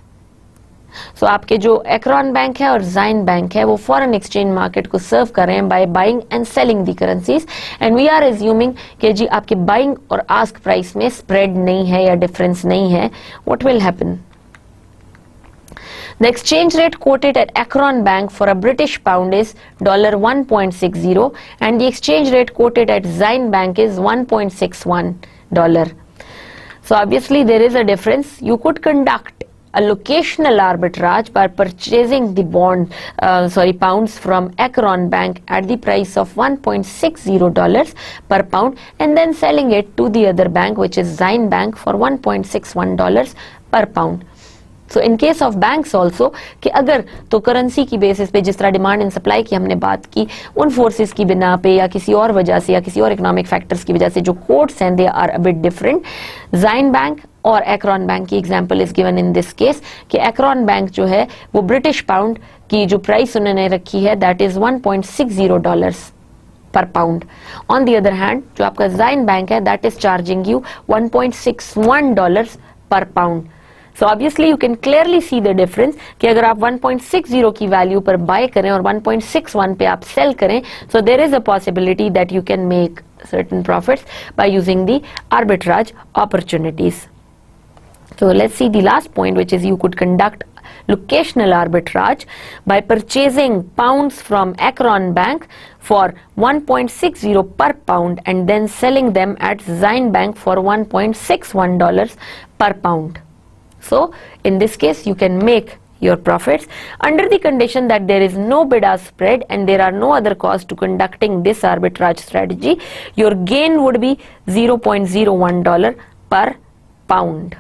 So आपके जो Acheron Bank है और Zion Bank है वो foreign exchange market को serve कर रहे हैं by buying and selling the currencies, and we are assuming कि जी आपके buying और ask price में spread नहीं है या difference नहीं है. What will happen? The exchange rate quoted at Acheron Bank for a British pound is $1.60 and the exchange rate quoted at Zion Bank is $1.61. So obviously there is a difference. You could conduct a locational arbitrage by purchasing the pounds from Acheron Bank at the price of $1.60 per pound and then selling it to the other bank, which is Zion Bank, for $1.61 per pound. So in case of banks also कि अगर तो currency की basis पे जिस तरह demand and supply की हमने बात की, उन फोर्सेस की बिना पे या किसी और वजह से या किसी और इकोनॉमिक फैक्टर्स की वजह से जो कोड्स हैं they are a bit different. Zion bank और Acheron बैंक की example is given in this case कि Acheron बैंक जो है वो ब्रिटिश पाउंड की जो प्राइस उन्होंने रखी है दैट इज $1.60 पर pound. On the other hand जो आपका Zion बैंक है दैट इज चार्जिंग यू $1.61 पर pound. So obviously you can clearly see the difference कि अगर आप 1.60 की वैल्यू पर बाय करें और 1.61 पे आप सेल करें, so there is a possibility that you can make certain profits by using the arbitrage opportunities. So let's see the last point, which is you could conduct locational arbitrage by purchasing pounds from Acheron Bank for $1.60 per pound and then selling them at Zion Bank for $1.61 per pound. So in this case you can make your profits under the condition that there is no bid-ask spread and there are no other costs to conducting this arbitrage strategy. Your gain would be $0.01 per pound.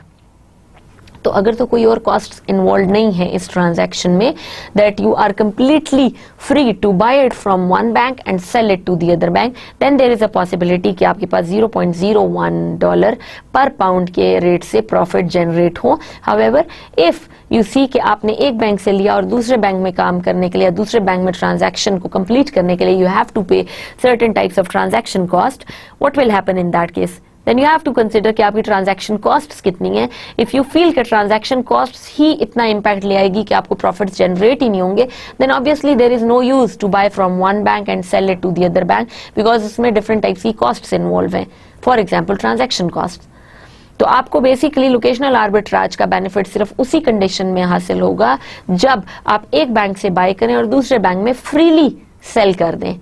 तो अगर तो कोई और cost involve नहीं है इस transaction में, that you are completely free to buy it from one bank and sell it to the other bank, then there is a possibility कि आपके पास $0.01 पर पाउंड के रेट से प्रॉफिट जनरेट हो. हाउएवर इफ यू सी कि आपने एक bank से लिया और दूसरे बैंक में काम करने के लिए, दूसरे बैंक में ट्रांजैक्शन को कंप्लीट करने के लिए यू हैव टू पे certain types of transaction cost, what will happen in that case? Then you have to consider कि आपकी ट्रांजैक्शन कॉस्ट्स कितनी है. इफ यू फील कि ट्रांजैक्शन कॉस्ट्स ही इतना इम्पैक्ट ले आएगी कि आपको प्रॉफिट्स जनरेट ही नहीं होंगे, then obviously there is no use to buy from one bank and sell it to the other bank because उसमें डिफरेंट टाइप्स की कॉस्ट्स इन्वॉल्व हैं. For example transaction cost. तो आपको बेसिकली लोकेशनल आर्बिट्राज का benefit सिर्फ उसी condition में हासिल होगा जब आप एक बैंक से बाय करें और दूसरे बैंक में फ्रीली सेल कर दें।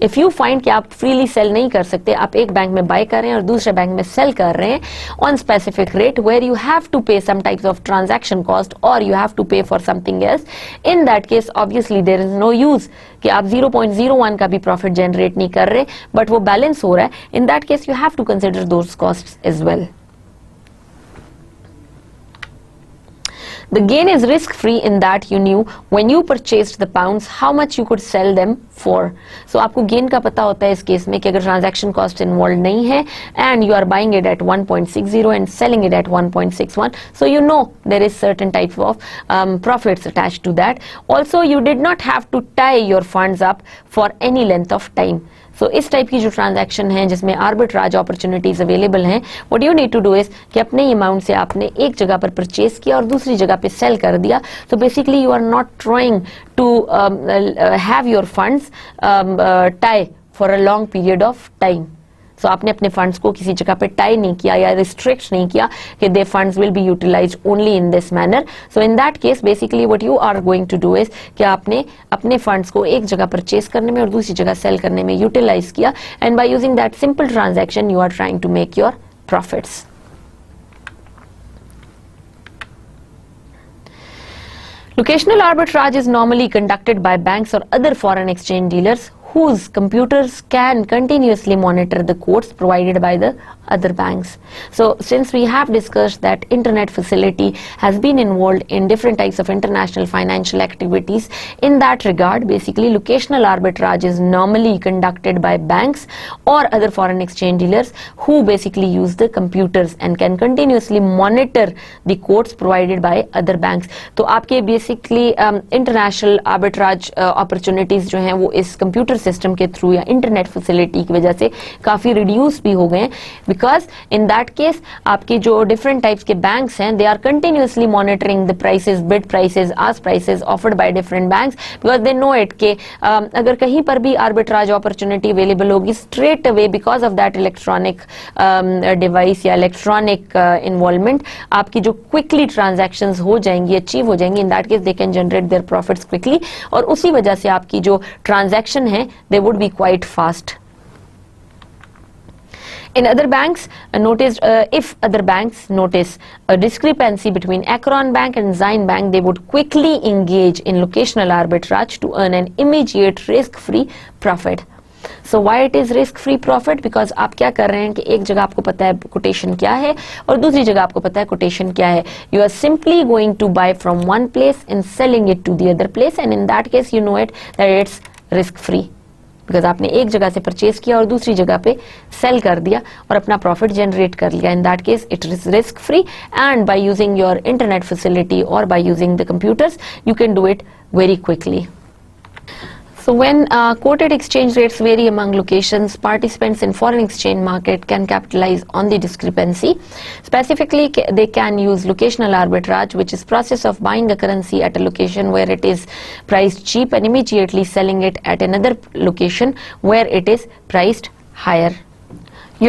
इफ यू फाइंड कि आप फ्रीली सेल नहीं कर सकते, आप एक बैंक में बाय कर रहे हैं और दूसरे बैंक में सेल कर रहे हैं on specific rate where you have to pay some types of transaction cost और you have to pay for something else, in that case obviously there is no use कि आप 0.01 का भी प्रॉफिट जनरेट नहीं कर रहे बट वो balance हो रहा है। In that case you have to consider those costs as well. The gain is risk-free in that you knew when you purchased the pounds how much you could sell them for. So आपको gain का पता होता है इस case में कि अगर transaction cost involved नहीं है and you are buying it at 1.60 and selling it at 1.61, so you know there is certain type of profits attached to that. Also you did not have to tie your funds up for any length of time. So इस type की जो transaction है जिसमें arbitrage opportunities available हैं, what you need to do is कि अपने amount से आपने एक जगह पर परचेज किया और दूसरी जगह पे सेल कर दिया। So basically you are not trying to have your funds tie for a long period of time. So आपने अपने फंड्स को किसी जगह पे टाई नहीं किया या रिस्ट्रिक्ट नहीं किया कि they funds will be utilised only in this manner. So in that case basically what you are going to do is कि आपने अपने फंड्स को एक जगह परचेज करने में और दूसरी जगह सेल करने में यूटिलाइज किया and bye using that simple transaction you are trying to make your profits. Locational arbitrage is normally conducted by banks or other foreign exchange dealers whose computers can continuously monitor the quotes provided by the other banks. So since we have discussed that internet facility has been involved in different types of international financial activities, in that regard basically locational arbitrage is normally conducted by banks or other foreign exchange dealers who basically use the computers and can continuously monitor the quotes provided by other banks. तो आपके basically international arbitrage opportunities जो हैं वो इस computer system के through या internet facility की वजह से काफी रिड्यूस भी हो गए, बिकॉज इन दैट केस आपके जो डिफरेंट टाइप्स के बैंक्स हैं they are continuously monitoring the prices, bid prices, ask prices offered by different banks, because they know it के अगर कहीं पर भी आर्बिट्राज अपॉर्चुनिटी अवेलेबल होगी straight away because of that electronic device या electronic involvement आपकी जो क्विकली ट्रांजैक्शंस हो जाएंगी, अचीव हो जाएंगी, in that case they can generate their profits quickly और उसी वजह से आपकी जो ट्रांजैक्शन है they would be quite fast. In other banks, if other banks notice a discrepancy between Akron Bank and Zion Bank, they would quickly engage in locational arbitrage to earn an immediate risk-free profit. So why it is risk-free profit? Because आप क्या कर रहे हैं कि एक जगह आपको पता है quotation क्या है और दूसरी जगह आपको पता है quotation क्या है. You are simply going to buy from one place and selling it to the other place, and in that case you know it that it's risk-free. Because आपने एक जगह से परचेज किया और दूसरी जगह पे सेल कर दिया और अपना प्रॉफिट जनरेट कर लिया. In that case it is risk free and bye using your internet facility और by using the computers you can do it very quickly. So when quoted exchange rates vary among locations, participants in foreign exchange market can capitalize on the discrepancy. Specifically, they can use locational arbitrage, which is process of buying a currency at a location where it is priced cheap and immediately selling it at another location where it is priced higher.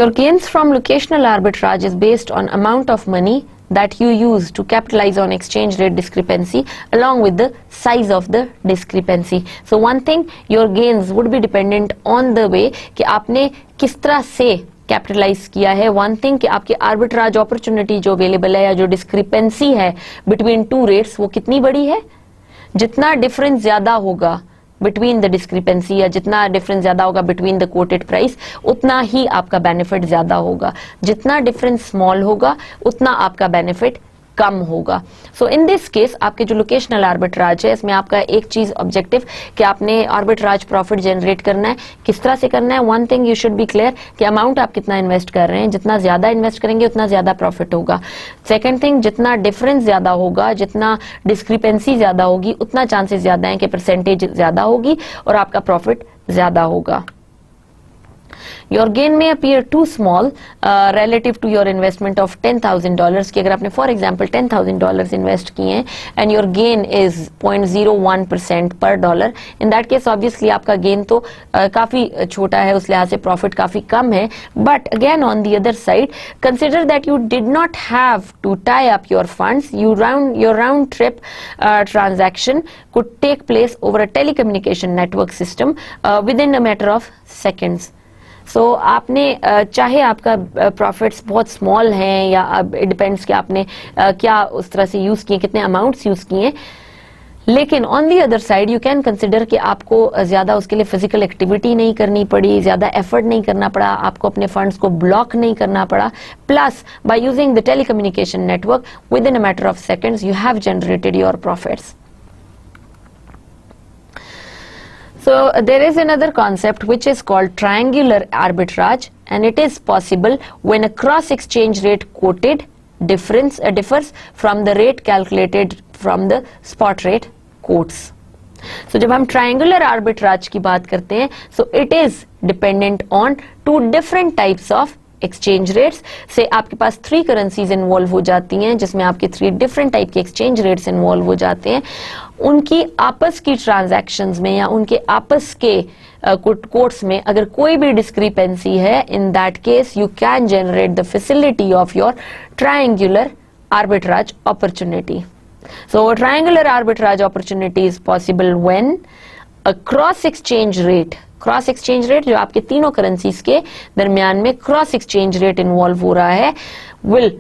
Your gains from locational arbitrage is based on amount of money that you use to capitalize on exchange rate discrepancy along with the size of the discrepancy. So one thing, your gains would be dependent on the way कि आपने किस तरह से capitalise किया है. One thing कि आपकी arbitrage opportunity जो अवेलेबल है या जो डिस्क्रिपेंसी है बिटवीन टू रेट्स वो कितनी बड़ी है. जितना डिफरेंस ज्यादा होगा बिटवीन द डिस्क्रिपेंसी या जितना डिफरेंस ज्यादा होगा बिटवीन द कोटेड प्राइस उतना ही आपका बेनिफिट ज्यादा होगा. जितना डिफरेंस स्मॉल होगा उतना आपका बेनिफिट कम होगा. सो इन दिस केस आपके जो लोकेशनल आर्बिट्राज है इसमें आपका एक चीज ऑब्जेक्टिव कि आपने आर्बिट्राज प्रॉफिट जनरेट करना है. किस तरह से करना है? One thing you should be clear कि अमाउंट आप कितना इन्वेस्ट कर रहे हैं. जितना ज्यादा इन्वेस्ट करेंगे उतना ज्यादा प्रॉफिट होगा. सेकंड थिंग, जितना डिफरेंस ज्यादा होगा, जितना डिस्क्रिपेंसी ज्यादा होगी उतना चांसेस ज्यादा है कि परसेंटेज ज्यादा होगी और आपका प्रॉफिट ज्यादा होगा. Your gain may appear to small relative to your investment of $10,000 की अगर आपने फॉर एग्जाम्पल $10,000 इन्वेस्ट किए हैं एंड योर गेन इज 0.01% पर dollar, in that case obviously आपका गेन तो काफी छोटा है, उस लिहाज से प्रॉफिट काफी कम है. But again on the other side consider that you did not have to tie up your funds, your round trip transaction could take place over a telecommunication network system within a matter of seconds. So आपने चाहे आपका profits बहुत small हैं या it depends कि आपने क्या उस तरह से यूज किए, कितने अमाउंट्स यूज किए, लेकिन on the other side you can consider कि आपको ज्यादा उसके लिए फिजिकल एक्टिविटी नहीं करनी पड़ी, ज्यादा एफर्ट नहीं करना पड़ा, आपको अपने फंड्स को ब्लॉक नहीं करना पड़ा, plus by using the telecommunication network with in a matter of seconds you have generated your profits. So there is another concept which is called triangular arbitrage, and it is possible when a cross exchange rate quoted differs from the rate calculated from the spot rate quotes. So जब हम triangular arbitrage की बात करते हैं, so it is dependent on two different types of exchange rates. से आपके पास 3 currencies involve हो जाती हैं जिसमें आपके 3 डिफरेंट टाइप के एक्सचेंज रेट्स इन्वॉल्व हो जाते हैं. उनकी आपस की ट्रांजैक्शंस में या उनके आपस के कोट्स में अगर कोई भी डिस्क्रिपेंसी है, in that case you can generate the facility of your triangular arbitrage opportunity. So triangular arbitrage opportunity is possible when a cross exchange rate जो आपके तीनों करेंसीज के दरमियान में क्रॉस एक्सचेंज रेट इन्वॉल्व हो रहा है will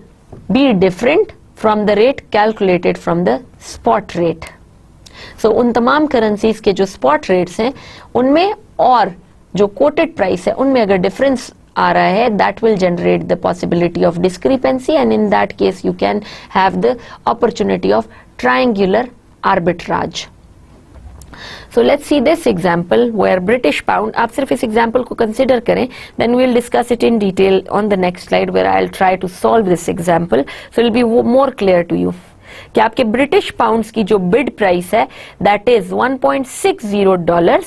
be different from the rate calculated from the spot rate. So उन तमाम करेंसीज के जो स्पॉट रेट्स हैं उनमें और जो कोटेड प्राइस है उनमें अगर डिफरेंस आ रहा है, that will generate the possibility of discrepancy, and in that case you can have the opportunity of triangular arbitrage. So let's see this example where British pound, आप सिर्फ इस example को consider करें, then we'll discuss it in detail on the next slide where I'll try to solve this example, so it'll be more clear to you. कि आपके British pounds की जो bid price है that is $1.60,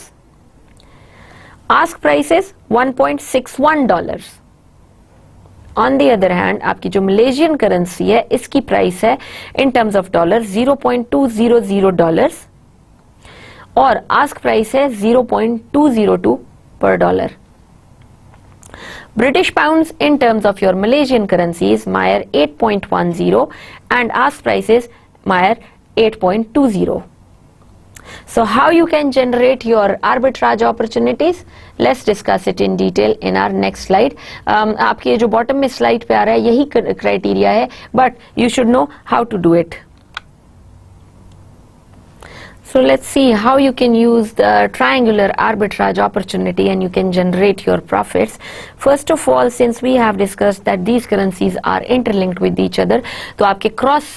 ask price is $1.61. On the other hand आपकी जो Malaysian currency है इसकी price है in terms of dollars $0.200 और आस्क प्राइस है 0.202 पर dollar. British pounds in terms of your Malaysian currency is Mayer 8.10 and ask price is Mayer 8.20. So how you can generate your arbitrage opportunities? Let's discuss it in detail in our next slide. आपके जो bottom में slide पे आ रहा है यही criteria है, but you should know how to do it. So let's see how you can use the triangular arbitrage opportunity and you can generate your profits. First of all, since we have discussed that these currencies are interlinked with each other, तो आपके cross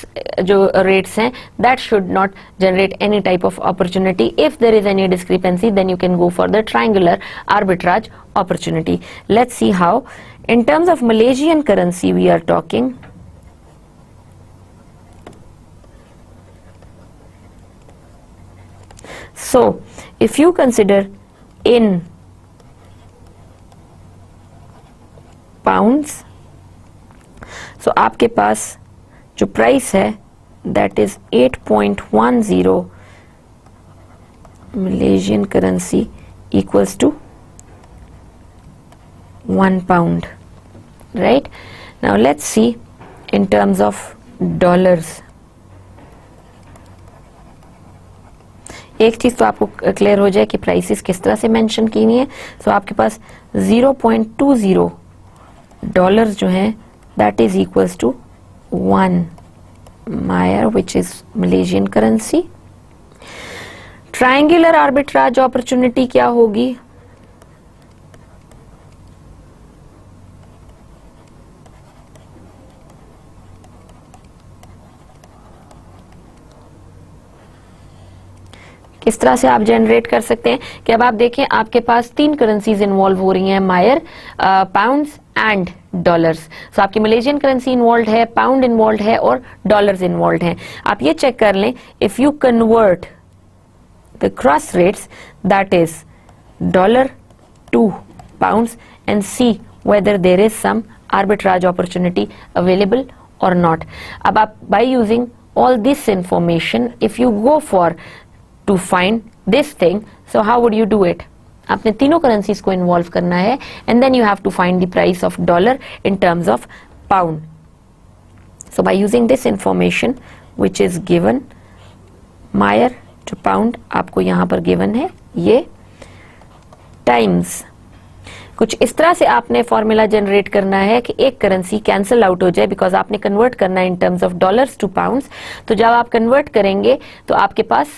जो rates हैं that should not generate any type of opportunity. If there is any discrepancy, then you can go for the triangular arbitrage opportunity. Let's see how. In terms of Malaysian currency we are talking. So if you consider in pounds, so आपके पास जो price है that is 8.10 Malaysian currency equals to 1 pound, right? Now let's see in terms of dollars. एक चीज तो आपको clear हो जाए कि प्राइसेस किस तरह से मेंशन की हुई है. सो आपके पास 0.20 डॉलर जो है that is equals to 1 Mayer which is Malaysian currency. Triangular arbitrage opportunity क्या होगी? किस तरह से आप जनरेट कर सकते हैं कि अब आप देखें आपके पास 3 करेंसीज इन्वॉल्व हो रही हैं, मायर, पाउंड्स एंड डॉलर्स. सो आपकी मलेशियन करेंसी इन्वॉल्व है, पाउंड इन्वॉल्व है और डॉलर्स इन्वॉल्व हैं. आप ये चेक कर लें, if you convert the cross rates that is $2 pounds and see whether there is some arbitrage opportunity available or not. अब आप by using all this information, if you go for to find this thing, so how would you do it? आपने तीनों currencies को involve करना है and then you have to find the price of dollar in terms of pound. So by using this information which is given, Mayer to pound आपको यहाँ पर given है ये times, कुछ इस तरह से आपने फॉर्मूला जनरेट करना है कि एक करेंसी कैंसिल आउट हो जाए, बिकॉज आपने कन्वर्ट करना है in terms of dollars to pounds. तो जब आप कन्वर्ट करेंगे तो आपके पास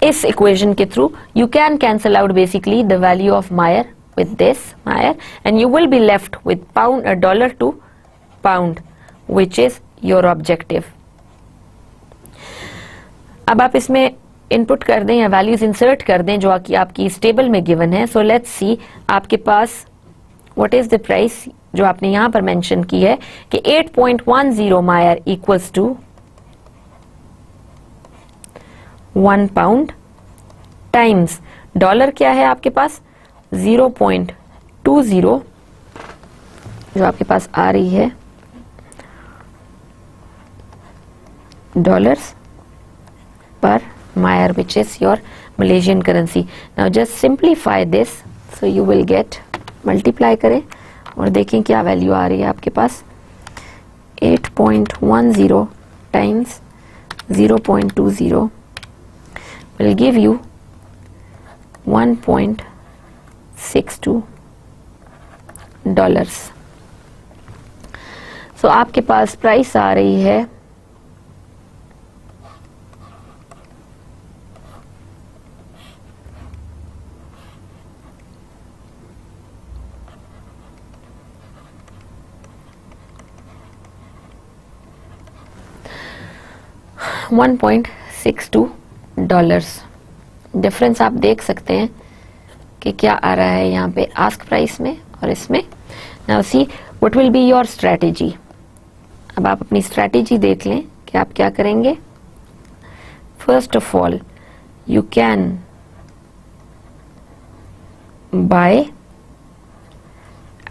इस इक्वेशन के through you can cancel out basically the value of Mayer with this Mayer and you will be left with dollar to pound which is your objective. अब आप इसमें इनपुट कर दें या वैल्यूज इंसर्ट कर दें जो आपकी इस टेबल में गिवन है. सो लेट्स सी आपके पास व्हाट इज द प्राइस जो आपने यहां पर मेंशन की है कि 8.10 Mayer equals to 1 pound times dollar क्या है आपके पास 0.20 जो आपके पास आ रही है dollars per Mayer, which is your Malaysian currency. Now just simplify this, so you will get, multiply करें और देखें क्या वैल्यू आ रही है आपके पास. 8.10 times 0.20 will give you 1.62 dollars. So आपके पास प्राइस आ रही है 1.62 डॉलर्स. डिफरेंस आप देख सकते हैं कि क्या आ रहा है यहाँ पे आस्क प्राइस में और इसमें. Now see what will be your strategy. अब आप अपनी स्ट्रेटेजी देख लें कि आप क्या करेंगे. First of all you can buy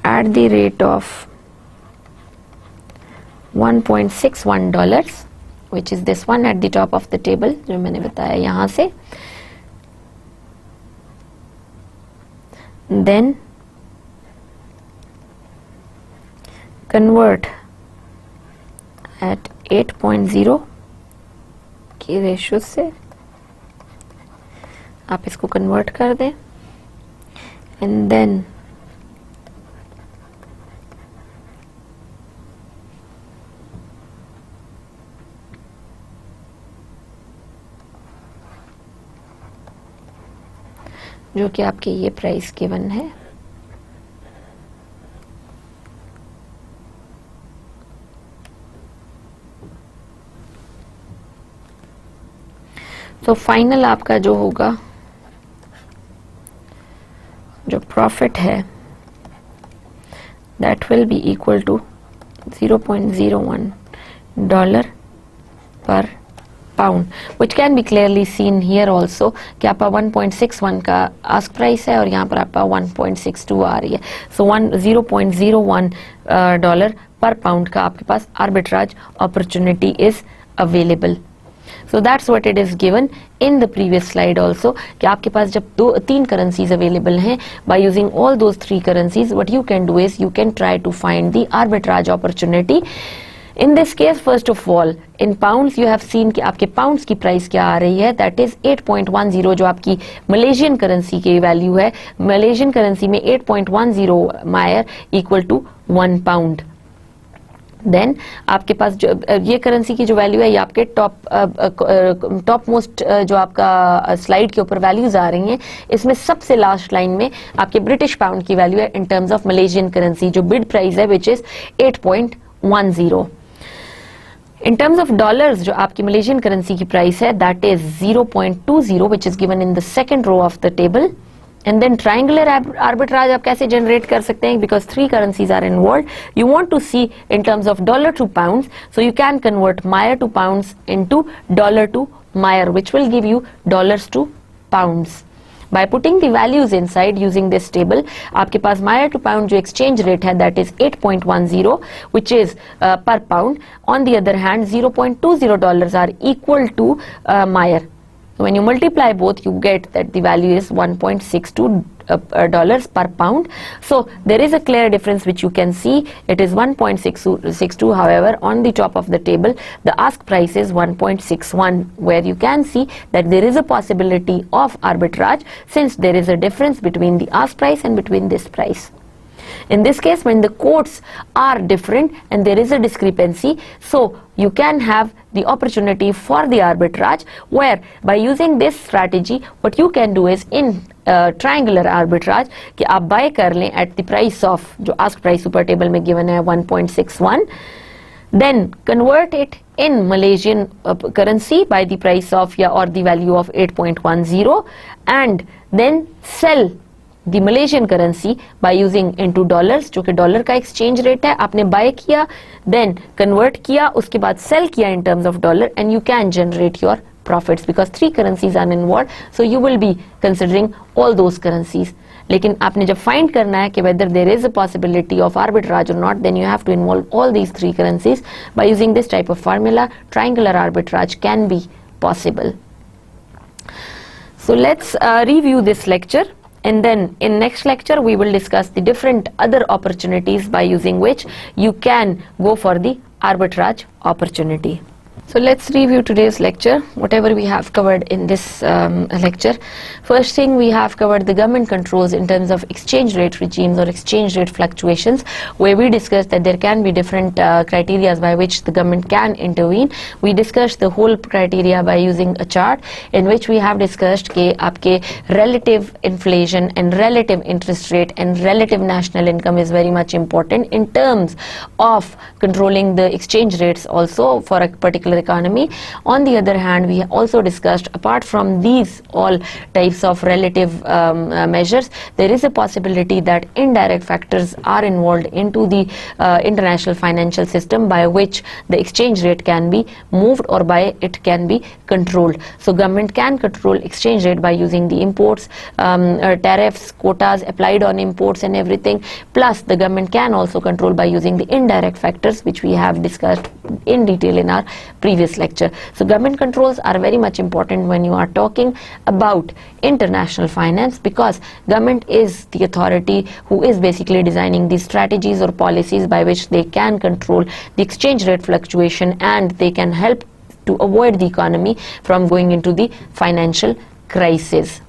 at the rate of 1.61 dollars which is this one at the top of the table जो मैंने बताया यहां से. Then convert at 8.0 की रेशियो से आप इसको कन्वर्ट कर दें and then जो कि आपके ये प्राइस गिवन है. तो फाइनल आपका जो होगा जो प्रॉफिट है that will be equal to 0.01 dollar per pound, which can be clearly seen here also कि आपका 1.61 का आस्क प्राइस है और यहाँ पर आपका 1.62 आ रही है. सो 0.01 डॉलर पर पाउंड का आपके पास arbitrage opportunity is available. So that's what it is given in the previous slide also कि आपके पास जब तीन currencies available हैं, by using all those three currencies what you can do is you can try to find the arbitrage opportunity. In this case first of all in pounds you have seen कि आपके pounds की price क्या आ रही है, that is 8.10 जो आपकी Malaysian currency की value है. Malaysian currency में 8.10 Mayer equal to 1 pound. Then आपके पास जो ये करेंसी की जो वैल्यू है ये आपके टॉप मोस्ट जो आपका स्लाइड के ऊपर वैल्यूज आ रही हैं, इसमें सबसे लास्ट लाइन में आपके ब्रिटिश पाउंड की वैल्यू है in terms of Malaysian currency जो बिड प्राइस है which is 8.10. In terms of dollars जो आपकी मलेशियन करेंसी की प्राइस है that is 0.20 which is given in the second row of the table. And then triangular arbitrage आप कैसे generate कर सकते हैं, because three currencies are involved. You want to see in terms of dollar to pounds, so you can convert Mayer to pounds into dollar to Mayer, which will give you dollars to pounds. By putting the values inside using this table, आपके पास Mayer to pound जो exchange rate है that is 8.10 which is per pound. On the other hand, $0.20 are equal to Mayer. When you multiply both, you get that the value is $1.62 per pound. So there is a clear difference which you can see. It is 1.62. However, on the top of the table, the ask price is 1.61, where you can see that there is a possibility of arbitrage since there is a difference between the ask price and between this price. In this case, when the quotes are different and there is a discrepancy, so you can have the opportunity for the arbitrage, where by using this strategy, what you can do is in triangular arbitrage कि आप buy कर लें at the price of जो ask price ऊपर table में given है 1.61, then convert it in Malaysian currency by the price of or the value of 8.10 and then sell the Malaysian currency by using into dollars, जो कि dollar का exchange rate है. आपने buy किया, then convert किया, उसके बाद sell किया in terms of dollar, and you can generate your profits because 3 currencies are involved, so you will be considering all those currencies. लेकिन आपने जब find करना है कि whether there is a possibility of arbitrage or not, then you have to involve all these 3 currencies. By using this type of formula, triangular arbitrage can be possible. So let's review this lecture. And then in next lecture we will discuss the different other opportunities by using which you can go for the arbitrage opportunity. So let's review today's lecture, whatever we have covered in this lecture. First thing, we have covered the government controls in terms of exchange rate regimes or exchange rate fluctuations, where we discussed that there can be different criteria by which the government can intervene. We discussed the whole criteria by using a chart in which we have discussed कि आपके relative inflation and relative interest rate and relative national income is very much important in terms of controlling the exchange rates also for a particular economy. On the other hand, we also discussed, apart from these all types of relative measures, there is a possibility that indirect factors are involved into the international financial system by which the exchange rate can be moved or by it can be controlled. So government can control exchange rate by using the imports, tariffs, quotas applied on imports and everything. Plus the government can also control by using the indirect factors, which we have discussed in detail in our previous lecture. So government controls are very much important when you are talking about international finance, because government is the authority who is basically designing these strategies or policies by which they can control the exchange rate fluctuation, and they can help to avoid the economy from going into the financial crisis.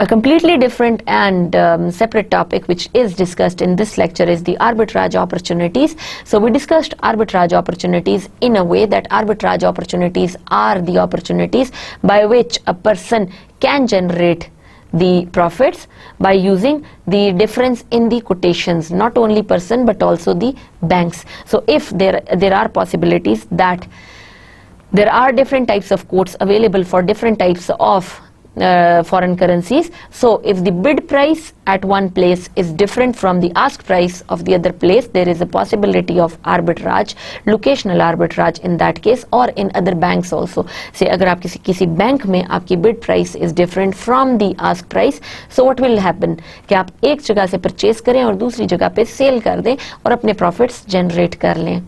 A completely different and separate topic which is discussed in this lecture is the arbitrage opportunities. So we discussed arbitrage opportunities in a way that arbitrage opportunities are the opportunities by which a person can generate the profits by using the difference in the quotations, not only person but also the banks. So if there are possibilities that there are different types of quotes available for different types of foreign currencies. So if the bid price at one place is different from the ask price of the other place, there is a possibility of arbitrage, locational arbitrage in that case, or in other banks also. Say अगर आप किसी bank में आपकी bid price is different from the ask price, so what will happen कि आप एक जगह से purchase करें और दूसरी जगह पे sale कर दें और अपने profits generate कर लें.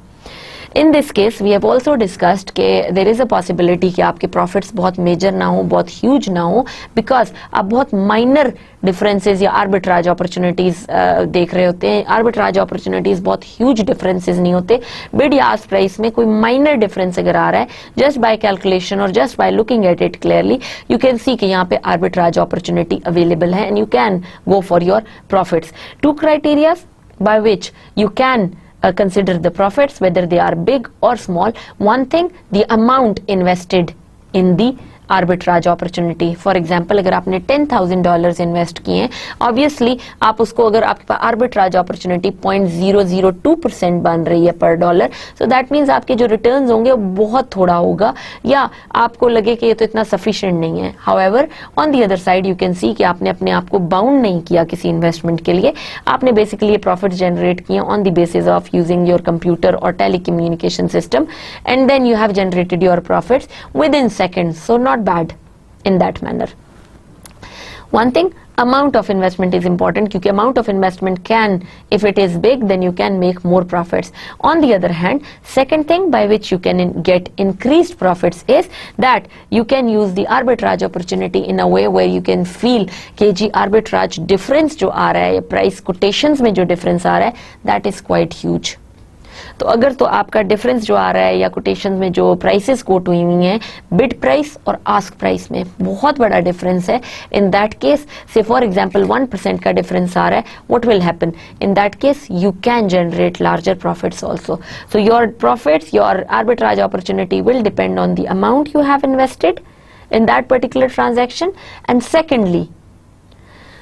In this case, we have also discussed कि there is a possibility कि आपके profits बहुत major ना हो, बहुत huge ना हो, because आप बहुत minor differences या arbitrage opportunities देख रहे होते हैं. Arbitrage opportunities बहुत huge differences नहीं होते. Bid या ask price में कोई minor difference अगर आ रहा है, just by calculation or just by looking at it clearly, you can see कि यहाँ पे arbitrage opportunity available है and you can go for your profits. 2 criteria by which you can consider the profits, whether they are big or small. One thing, the amount invested in the arbitrage opportunity. For example, अगर आपने $10,000 invest किए हैं, obviously आप उसको अगर आपके पास arbitrage opportunity 0.002% बन रही है per dollar, so that means आपके जो returns होंगे वो बहुत थोड़ा होगा या आपको लगे कि ये तो इतना sufficient नहीं है. However, on the other side you can see कि आपने अपने आप को bound नहीं किया किसी investment के लिए, आपने basically ये profits generate किए on the basis of using your computer or telecommunication system, and then you have generated your profits within seconds. So not bad in that manner. One thing, amount of investment is important क्योंकि amount of investment can, if it is big, then you can make more profits. On the other hand, second thing by which you can get increased profits is that you can use the arbitrage opportunity in a way where you can feel कि जी arbitrage difference जो आ रहा है, price quotations में जो difference आ रहा है, that is quite huge. तो अगर तो आपका डिफरेंस जो आ रहा है या कोटेशन में जो प्राइसेस कोट हुई हुई हैं बिड प्राइस और आस्क प्राइस में बहुत बड़ा डिफरेंस है, इन दैट केस से फॉर एग्जांपल 1% का डिफरेंस आ रहा है, what will happen in that case, you can generate larger profits also. So your profits, your arbitrage opportunity will depend on the amount you have invested in that particular transaction, and secondly,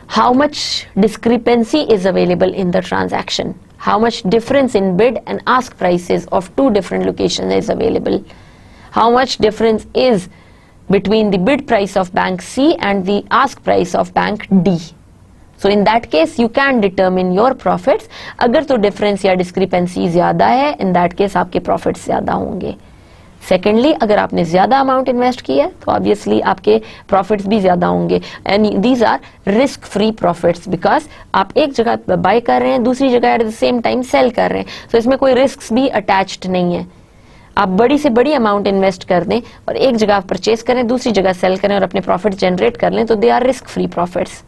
how much discrepancy is available in the transaction, how much difference in bid and ask prices of two different locations is available, how much difference is between the bid price of bank C and the ask price of bank D. So in that case you can determine your profits. अगर तो difference या discrepancy ज़्यादा है, in that case आपके profits ज़्यादा होंगे. Secondly, अगर आपने ज्यादा अमाउंट इन्वेस्ट किया है तो ऑब्वियसली आपके प्रॉफिट्स भी ज्यादा होंगे, and these are risk free profits because आप एक जगह बाय कर रहे हैं, दूसरी जगह at the same time sell कर रहे हैं, तो इसमें कोई रिस्क भी अटैच्ड नहीं है. आप बड़ी से बड़ी अमाउंट इन्वेस्ट कर दें और एक जगह परचेज करें, दूसरी जगह सेल करें और अपने प्रॉफिट जनरेट कर लें, तो they are risk free profits.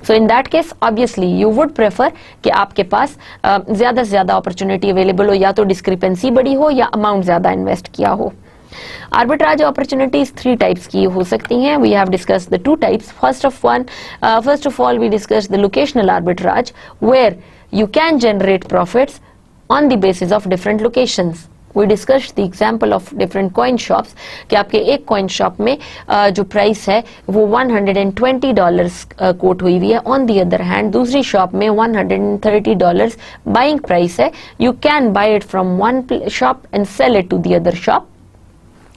So in that case obviously you would prefer कि आपके पास ज्यादा से ज्यादा अपॉर्चुनिटी अवेलेबल हो, या तो डिस्क्रिपेंसी बड़ी हो या अमाउंट ज्यादा इन्वेस्ट किया हो. आर्बिट्राज अपॉर्चुनिटीज 3 टाइप्स की हो सकती हैं. We have discussed the 2 types. First of all we discussed the locational arbitrage where you can generate profits on the basis of different locations. We discussed the example of different coin shops कि आपके एक coin shop में जो price है वो $120 coat हुई हुई है. ऑन दी अदर हैंड दूसरी शॉप में $130 बाइंग प्राइस है. You can buy it from one shop and sell it to the other shop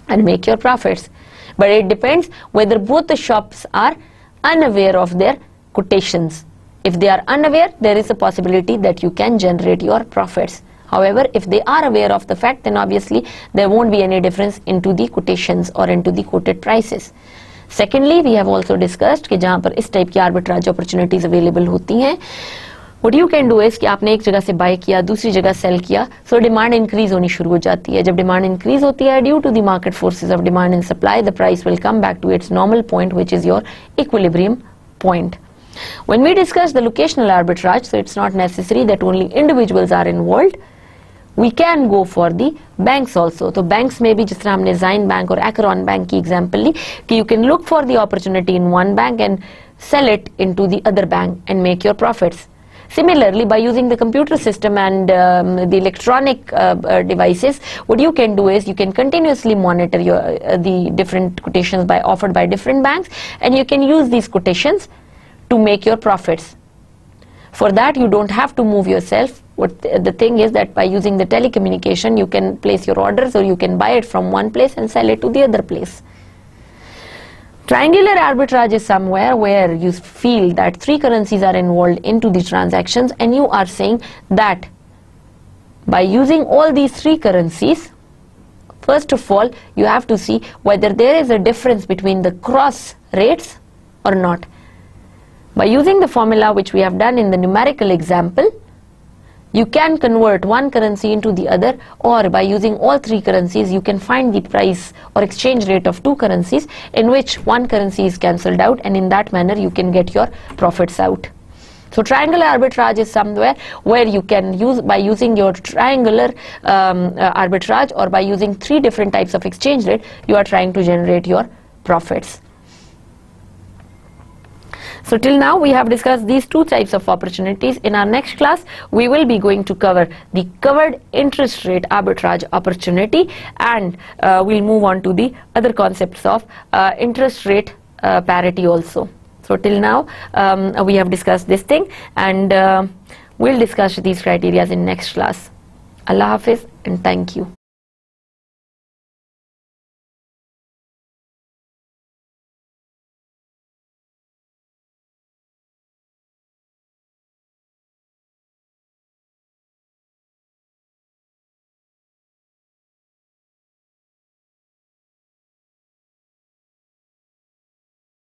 and make your profits, but it depends whether both the shops are unaware of their quotations. If they are unaware, there is a possibility that you can generate your profits. However, if they are aware of the fact, then obviously there won't be any difference into the quotations or into the quoted prices. Secondly, we have also discussed कि जहाँ पर इस type की arbitrage opportunities available होती हैं, What you can do is कि आपने एक जगह से बाय किया, दूसरी जगह सेल किया, सो डिमांड इंक्रीज होनी शुरू हो जाती है. जब डिमांड इंक्रीज होती है due to the market forces of demand and supply, the price will come back to its normal point which is your equilibrium point. When we discuss the locational arbitrage, so it's not necessary that only individuals are involved. We can go for the banks also. तो banks में भी जिस तरह हमने Zain Bank और Akron Bank की example ली कि you can look for the opportunity in one bank and sell it into the other bank and make your profits. Similarly, by using the computer system and the electronic devices, what you can do is you can continuously monitor your the different quotations offered by different banks, and you can use these quotations to make your profits. For that, you don't have to move yourself. The thing is that by using the telecommunication, you can place your orders or you can buy it from one place and sell it to the other place. Triangular arbitrage is somewhere where you feel that 3 currencies are involved into the transactions, and you are saying that by using all these 3 currencies, first of all, you have to see whether there is a difference between the cross rates or not. By using the formula which we have done in the numerical example, you can convert one currency into the other, or by using all 3 currencies, you can find the price or exchange rate of 2 currencies in which one currency is cancelled out, and in that manner you can get your profits out. So triangular arbitrage is somewhere where you can use, by using your triangular arbitrage or by using 3 different types of exchange rate, you are trying to generate your profits. So till now we have discussed these 2 types of opportunities. In our next class we will be going to cover the covered interest rate arbitrage opportunity, and we'll move on to the other concepts of interest rate parity also. So till now we have discussed this thing, and we'll discuss these criteria in next class. Allah Hafiz and thank you.